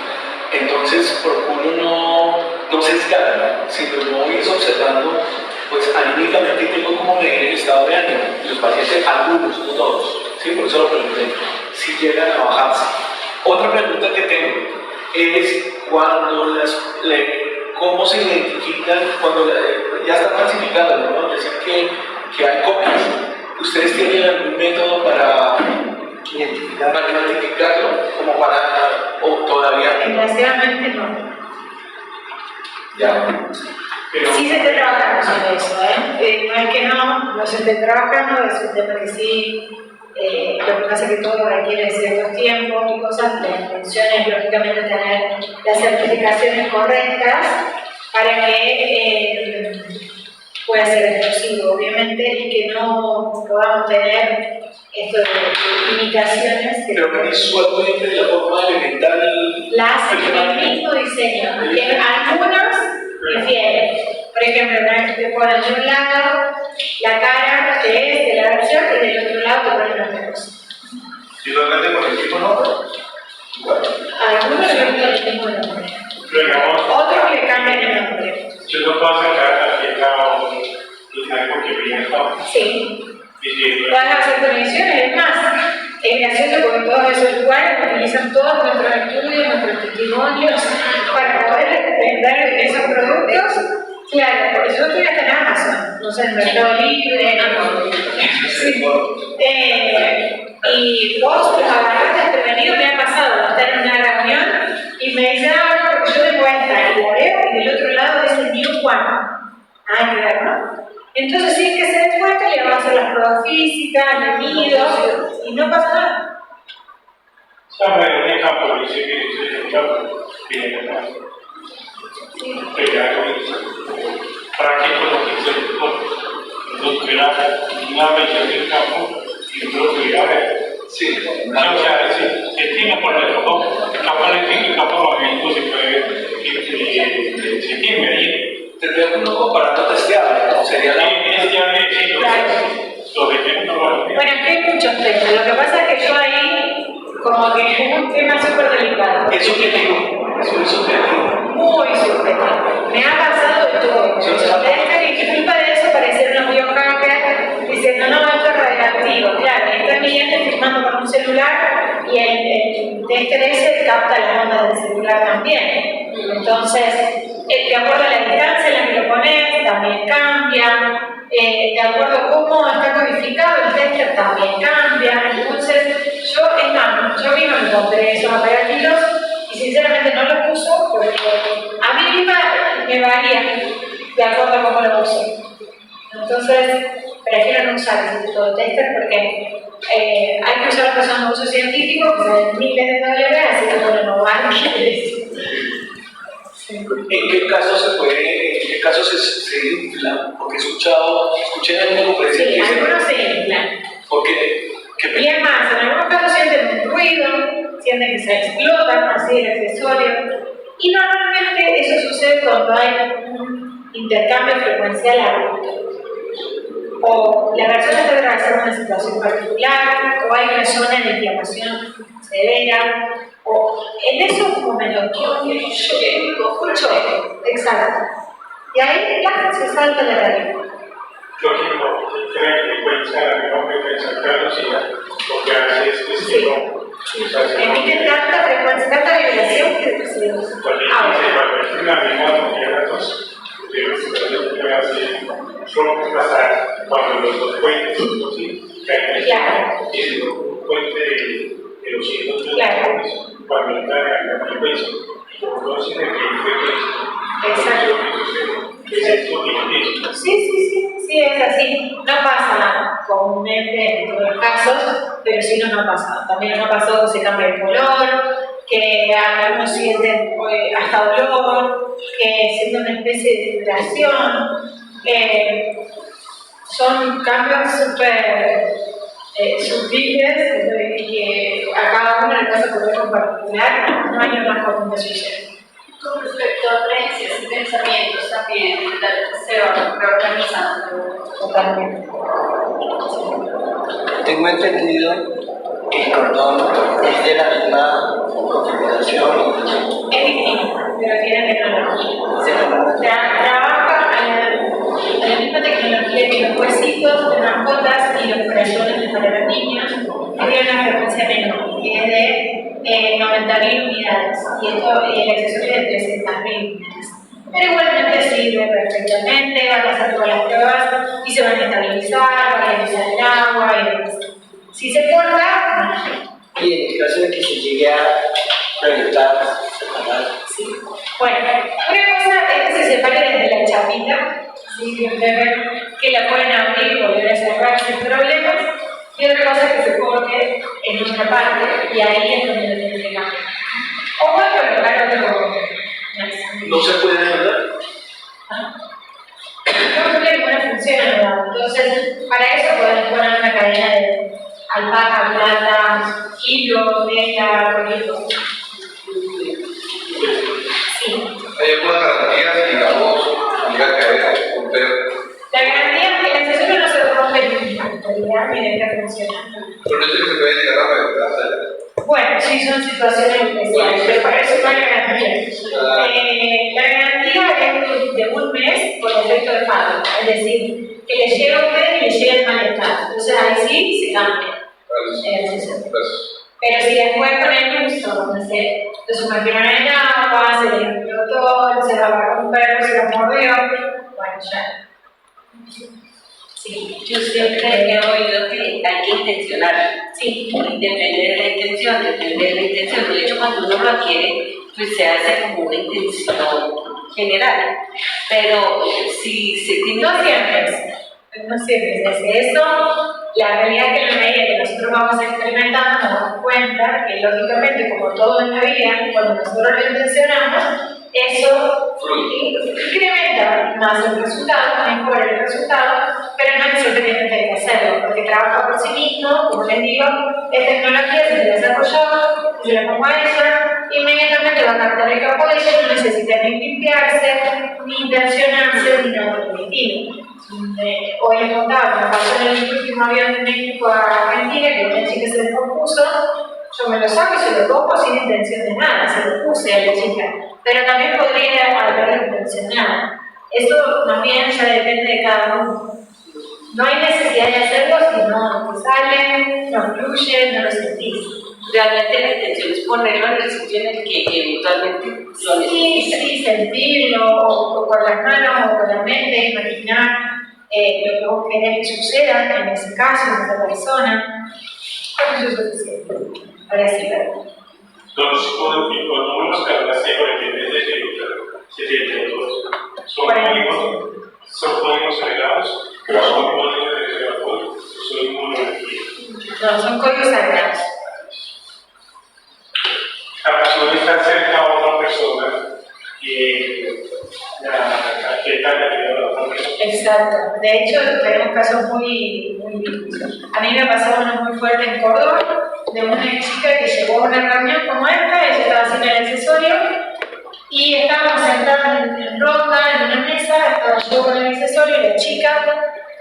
Entonces procuro no sesgarla, sino no ir observando, pues anímicamente tengo como medir el estado de ánimo. Y los pacientes, algunos, no todos, ¿sí? Por eso lo pregunté, si llegan a bajarse. Otra pregunta que tengo es cuando cómo se identifican, cuando ya están clasificando, ¿no? Decían que hay copias. ¿Ustedes tienen algún método para identificarlo? Como para, o todavía? Desgraciadamente no. Ya. Pero, Sí se está trabajando sobre eso, no es que no se esté trabajando, es un tema que sí, lo que pasa es que todo requiere ciertos tiempos y cosas. La intención es lógicamente tener las certificaciones correctas para que pueda ser exclusivo, obviamente, y que no podamos tener esto de limitaciones. pero que visualmente de la forma elemental La hacen con el mismo diseño, y algunos difieren. Por ejemplo, una vez que te ponen de un lado la cara que es de la versión y del otro lado te ponen otra cosa. ¿Y lo venden con el mismo nombre? Algunos le ponen el mismo nombre, Pero digamos, otros le cambian el nombre. yo no puedo sacar la tarjeta o algo que viene acá. Sí. Y si Pueden hacer conexiones, es más, es gracioso porque todos esos lugares utilizan todos nuestros estudios, nuestros testimonios para poder vender esos productos. Claro, por eso estoy hasta en Amazon, no sé, en Mercado Libre, sí. Y vos los agarrás desprevenido, me ha pasado estar en una reunión y me dicen, porque yo tengo esta, y la veo, y del otro lado dice New One. Claro, ¿no? Entonces, si es que se den cuenta, le van a hacer las pruebas físicas, le mido, y no pasa nada. sabe un campo dice que se viene acá. Para que los una versión del campo y otro que Sí, o sea, se tiene por el campo eléctrico y campo magnético se puede se tiene medir. Tendría que uno comparando testeable, ¿no? Sería la Bueno, es que hay muchos temas. Lo que pasa es que yo ahí, como que es un tema súper delicado. es subjetivo, es subjetivo. Muy subjetivo. Me ha pasado de todo. Y culpa de eso pareciera una biohacker diciendo, no, esto es radioactivo. Claro, y está mi gente filmando con un celular y el DSTS capta las ondas del celular también. Entonces, de acuerdo a la distancia en la que lo pones, también cambia. De acuerdo a cómo está codificado el tester, también cambia. Entonces, yo mismo me compré esos aparatitos y sinceramente no los uso porque a mí misma me varía de acuerdo a cómo lo uso. Entonces, prefiero no usar ese tipo de tester porque hay que usar personas de uso científico que salen miles de dólares, así que bueno, no vale eso. ¿En qué caso se infla? Porque escuché en alguna conferencia Sí, que algunos se inflan. porque Y es más, en algunos casos sienten un ruido, sienten que se explotan así el accesorio. Y normalmente eso sucede cuando hay un intercambio frecuencial alto. O la persona está atravesando una situación particular, o hay una zona de inflamación severa, o en esos momentos escucho, exacto. Y ahí ya se salta la realidad. Yo quiero tener en cuenta la velocidad, porque a veces es que no. Emiten tanta frecuencia, tanta vibración que se suele pasar cuando los dos puentes, claro. es un puente de los hilos de Claro. cuando entra en la frecuencia, entonces el que frecuencia. Exacto. Es esto que Sí, es así. No pasa comúnmente en todos los casos, pero sí nos ha pasado. También nos ha pasado que se cambia el color, que algunos sienten hasta dolor, que sienten una especie de vibración. Son cambios súper sutiles y que a cada uno le pasa por algo en particular, no hay una común que sucede. Con respecto a creencias y pensamientos, también se van reorganizando. Totalmente. Tengo entendido que el cordón es de la misma configuración. Es distinto, pero tiene tecnología. Trabaja en la misma tecnología físicos de mascotas y los corazones para los niños tienen una frecuencia menor, que es de 90.000 unidades, y esto el accesorio es de 300.000 unidades. Pero igualmente sirve perfectamente, van a hacer todas las pruebas y se van a estabilizar, van a limpiar el agua y demás. Si se corta, Y en el caso de que se llegue a reventar, sí. Bueno, una cosa es que se separe desde la chapita, ¿sí? Que la pueden abrir y volver a cerrar sin problemas. Y otra cosa es que se corte en otra parte y ahí es donde lo tienen que cambiar. O pueden colocar otro. No se puede verdad. No cumple ninguna función, ¿verdad? Entonces, para eso pueden poner una cadena de alpaca, plata, hilo, tela, cualquier cosa. Sí. ¿Hay alguna garantía si, digamos, llega a caer, romper? La garantía, el accesorio no se rompe en la actualidad ni deja de funcionar. Pero no es que se puede llegar a reventar. Bueno, sí, son situaciones especiales, pero para eso no hay garantía. La garantía es de un mes por efecto de fábrica, es decir, que le llegue a usted y le llegue en mal estado. Entonces ahí sí se cambia el accesorio. Pero si después con el uso, no sé, lo sumergieron en agua, se le explotó, se lo agarró un perro, se lo mordió, bueno, ya. Sí. Yo siempre he oído que hay que intencionar. Sí, depende de la intención, depende de la intención. De hecho, cuando uno lo adquiere, pues se hace como una intención general. Pero si se tiene... No siempre es eso. La realidad es que en la medida que nosotros vamos experimentando nos damos cuenta que lógicamente, como todo en la vida, cuando nosotros lo intencionamos, eso incrementa más el resultado, mejora el resultado, pero no necesariamente hay que hacerlo, porque trabaja por sí mismo, como les digo, es tecnología, se desarrolló, yo le pongo a ella, inmediatamente va a captar el campo de ella, no necesita ni limpiarse, ni intencionarse, ni nada definitivo. Hoy les contaba, me pasó en el último avión de México a Argentina, que una chica se descompuso, yo me lo saco y se lo pongo sin intención de nada, se lo puse a la chica, pero también podría haberlo intencionado. Eso también ya depende de cada uno. No hay necesidad de hacerlo si no te sale, no fluye, no lo sentís. Realmente la intención es ponerlo en el sitio en el que eventualmente lo necesita. Sí, sentirlo, o con las manos, o con la mente, imaginar lo que vos querés que suceda en ese caso, en esa persona. Eso es suficiente. Ahora sí, perdón. Los números que hablaste, por ejemplo, de 72, son códigos agregados, pero son códigos de apoyo, son monología. No, son códigos sagrados. La persona está cerca a otra persona y la quieta le ayuda a la otra persona. Exacto. De hecho, tenemos casos muy. A mí me pasó uno muy fuerte en Córdoba, de una chica que llegó a una reunión como esta, ella estaba haciendo el accesorio y estábamos sentados en ronda, en una mesa, estaba yo con el accesorio y la chica,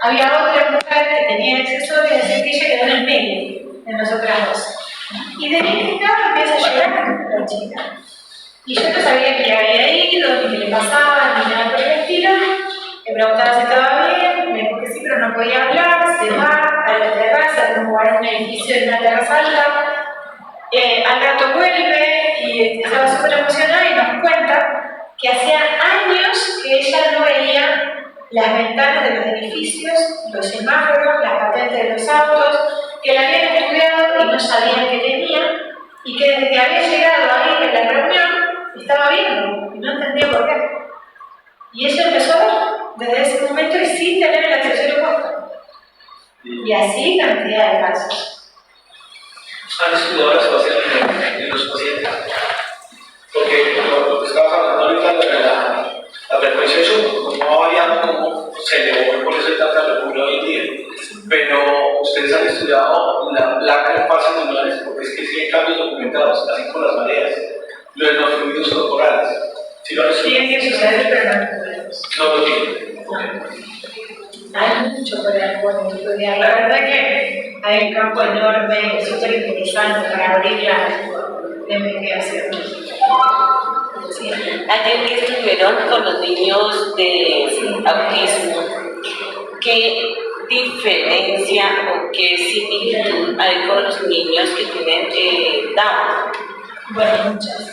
había otra mujer que tenía el accesorio y decía que ella quedó en el medio de nosotras dos. Y de mi lado empieza a llorar la chica. Y yo no sabía que le había ido, ni qué le pasaba, ni nada por el estilo. Le preguntaba si estaba bien, me dijo que sí, pero no podía hablar, se va a la terraza, como era un edificio de una terraza alta. Al rato vuelve y estaba súper emocionada y nos cuenta que hacía años que ella no veía las ventanas de los edificios, los semáforos, las patentes de los autos, que la habían estudiado y no sabían qué tenía, y que desde que había llegado ahí en la reunión estaba viendo y no entendía por qué. Y ella empezó a ver desde ese momento y sin tener el accesorio puesto. Y así cantidad de casos. ¿Han estudiado la situación en los pacientes? Porque lo que estabas hablando ahorita de la frecuencia de Zoom no va variando como se elevó por eso hay tanta locura hoy en día. Pero ustedes han estudiado la placa de fases neuronales, porque es que sí hay cambios documentados, así como las mareas, lo de los fluidos corporales. ¿Sí lo han estudiado? Tiene que suceder, pero no podemos. No lo tienen. Hay mucho por estudiar. La verdad que hay un campo enorme, súper interesante para abrir la investigación. Sí. Ayer que estuvieron con los niños de autismo, ¿qué diferencia o qué similitud hay con los niños que tienen Down? Bueno, muchas.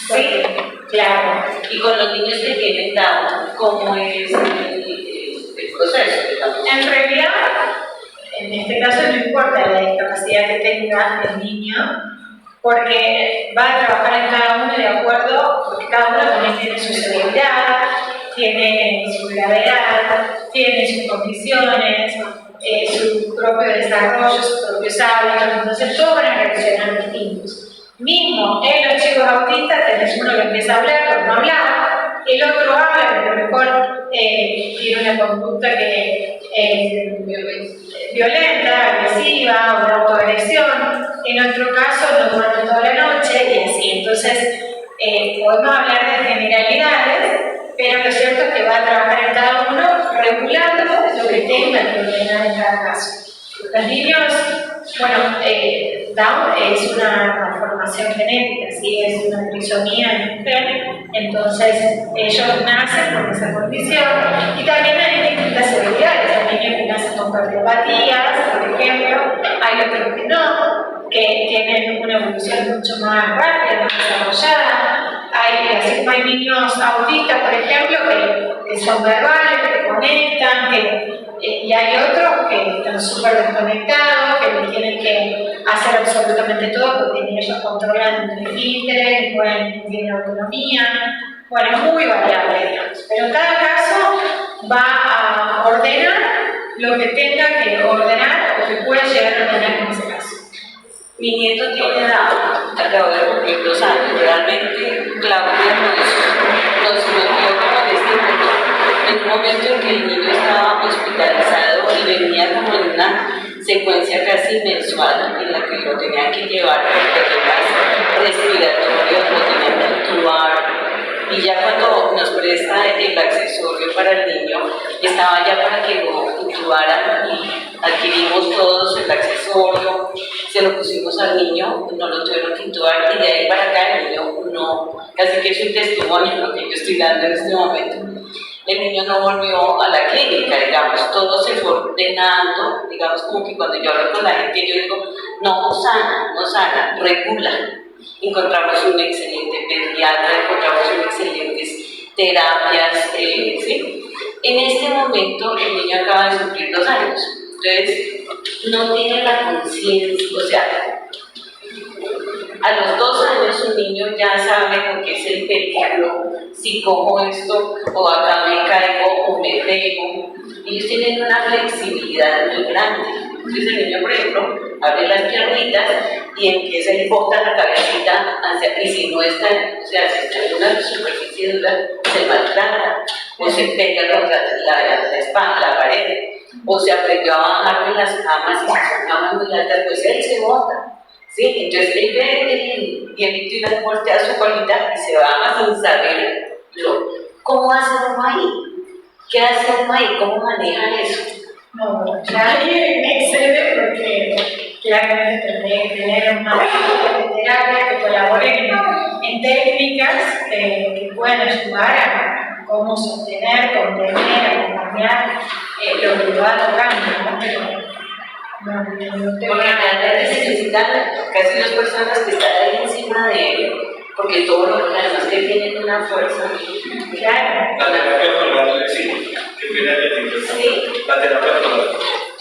Sí, Claro. y con los niños que tienen Down, ¿cómo es el proceso? Digamos? En realidad, en este caso no importa la discapacidad que tenga el niño, porque va a trabajar en cada uno de acuerdo, porque cada uno también tiene su severidad, tiene su gravedad, tiene sus condiciones, su propio desarrollo, sus propios hábitos, entonces todos van a reaccionar distintos. Mismo en los chicos autistas tenés uno que empieza a hablar, pero no hablaba, el otro habla, pero a lo mejor tiene una conducta que violenta, agresiva o de autoagresión, en otro caso no duerme toda la noche y así. Entonces, podemos hablar de generalidades, pero lo cierto es que va a trabajar en cada uno regulando lo que tenga que ordenar en cada caso. Los niños, bueno, Down es una malformación genética, ¿sí? Es una trisomía en un gen, entonces ellos nacen con esa condición y también hay distintas severidades. Hay niños que nacen con cardiopatías, por ejemplo, hay otros que no, que tienen una evolución mucho más rápida, más desarrollada. Hay niños autistas, por ejemplo, que son verbales, que conectan, y hay otros que están súper desconectados, que tienen que hacer absolutamente todo porque ni ellos controlan el esfínteres, tienen autonomía. Bueno, es muy variable, digamos. Pero en cada caso va a ordenar lo que tenga que ordenar o que pueda llegar a ordenar en ese caso. Mi nieto tiene Down, acabo de cumplir 2 años. Realmente Claudia nos movió como de este mundo. En un momento en que el niño estaba hospitalizado y venía como en una secuencia casi mensual en la que lo tenían que llevar por problemas respiratorios, lo tenían que intubar. Y ya cuando nos presta el accesorio para el niño, estaba ya para que lo intubaran y adquirimos todos el accesorio, se lo pusimos al niño, no lo tuvieron que intubar y de ahí para acá el niño no, casi que es un testimonio lo que yo estoy dando en este momento. El niño no volvió a la clínica, digamos, todo se fue ordenando, digamos como que cuando yo hablo con la gente yo digo, no sana, regula. Encontramos un excelente pediatra, encontramos excelentes terapias, ¿sí? En este momento el niño acaba de cumplir 2 años, entonces no tiene la conciencia, o sea, a los 2 años un niño ya sabe lo que es el peligro, si como esto, o acá me caigo, o me pego. Ellos tienen una flexibilidad muy grande. Entonces el niño, por ejemplo, abre las piernitas y empieza y bota la cabecita hacia, y si no está, o sea, si está en una superficie dura, se maltrata, o se pega contra la espalda, la pared, o se aprendió a bajar de las camas y si son camas muy altas, pues él se bota. ¿Sí? Entonces él ve el dielito y la voltea su colita y se baja sin saberlo. ¿Cómo hace uno ahí? ¿Qué hace uno ahí? ¿Cómo maneja eso? No, nadie me excede porque claramente tendría que tener una terapia que colaboren en técnicas que puedan ayudar a cómo sostener, contener, acompañar lo que va tocando, ¿no? Pero, porque realmente se necesitan casi 2 personas que están ahí encima de él, porque todos los además que tienen una fuerza. Claro. La terapia floral, sí, que viene de sí. La terapia floral.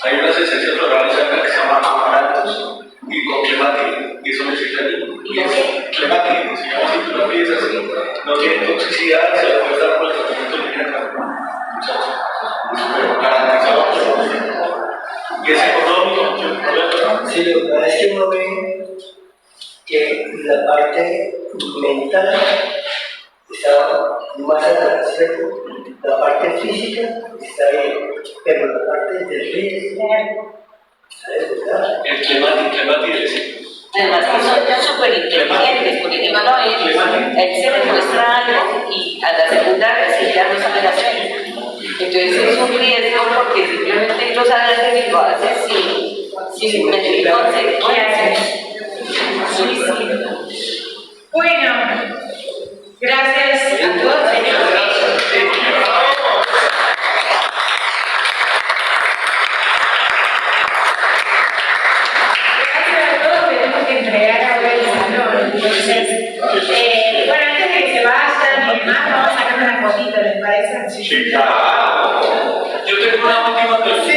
Hay unas esencias florales acá que se llaman amarantos y con clematis, y eso necesita el niño. Y es clematis, si tú lo pides así, no tiene toxicidad, se lo puedes dar por el tratamiento que viene acá. Muchachos, garantizado. Y es económico, sí, lo que pasa es que uno ve que la parte mental está más atrás, ¿cierto? La parte física está bien, pero la parte del riesgo, ¿sabes? el clematis. Además que son ya súper inteligentes, porque uno lo ve, él se le muestra algo y a la segunda vez ya no sabe hacer. Entonces es un riesgo porque simplemente no sabe hacer y lo hace sin medir consecuencias. Sí. Bueno, gracias a todos. además vamos a sacar una cosita, ¿les parece? Sí, claro. Yo tengo una última pregunta.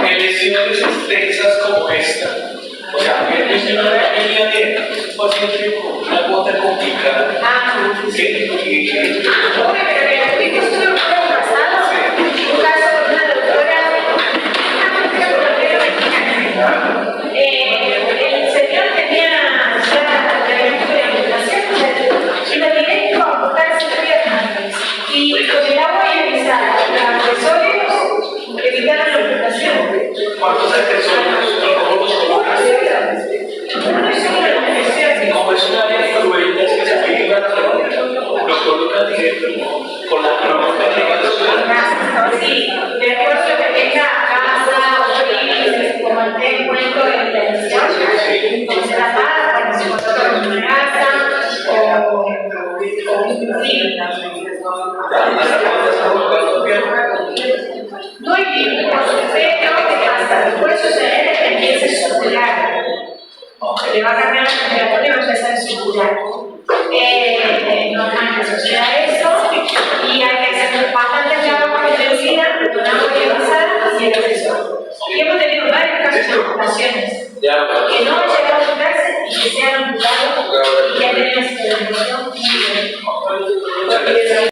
En lesiones extensas como esta, o sea, es una línea de un paciente con una gota complicada. Uy, pero que la tuviste solo el jueves pasado. Un caso con una doctora, el señor tenía ya diagnóstico de amputación, y lo directo a amputarse la pierna. Y con el agua ionizada, los accesorios evitaron la amputación. ¿Cuántos accesorios? Uno es solo la amputación. Como es una área de crueldad que se aplica, lo colocan directo con la crónica de Sí, de acuerdo a lo que tenga casa o feliz, como el cuento de la televisión, entonces la paga para que se coloque en una casa o sí. No hay ningún sospecho que hasta después suceder es que empiece a circular. Le va a cambiar la temperatura y va a empezar a circular. Normal que suceda eso y hay que hacer bastante claro con intensidad, con agua ionizada y el accesorio. Y hemos tenido varios casos de amputaciones que no han llegado a amputarse y que se han amputado y ya tenemos la televisión muy bien.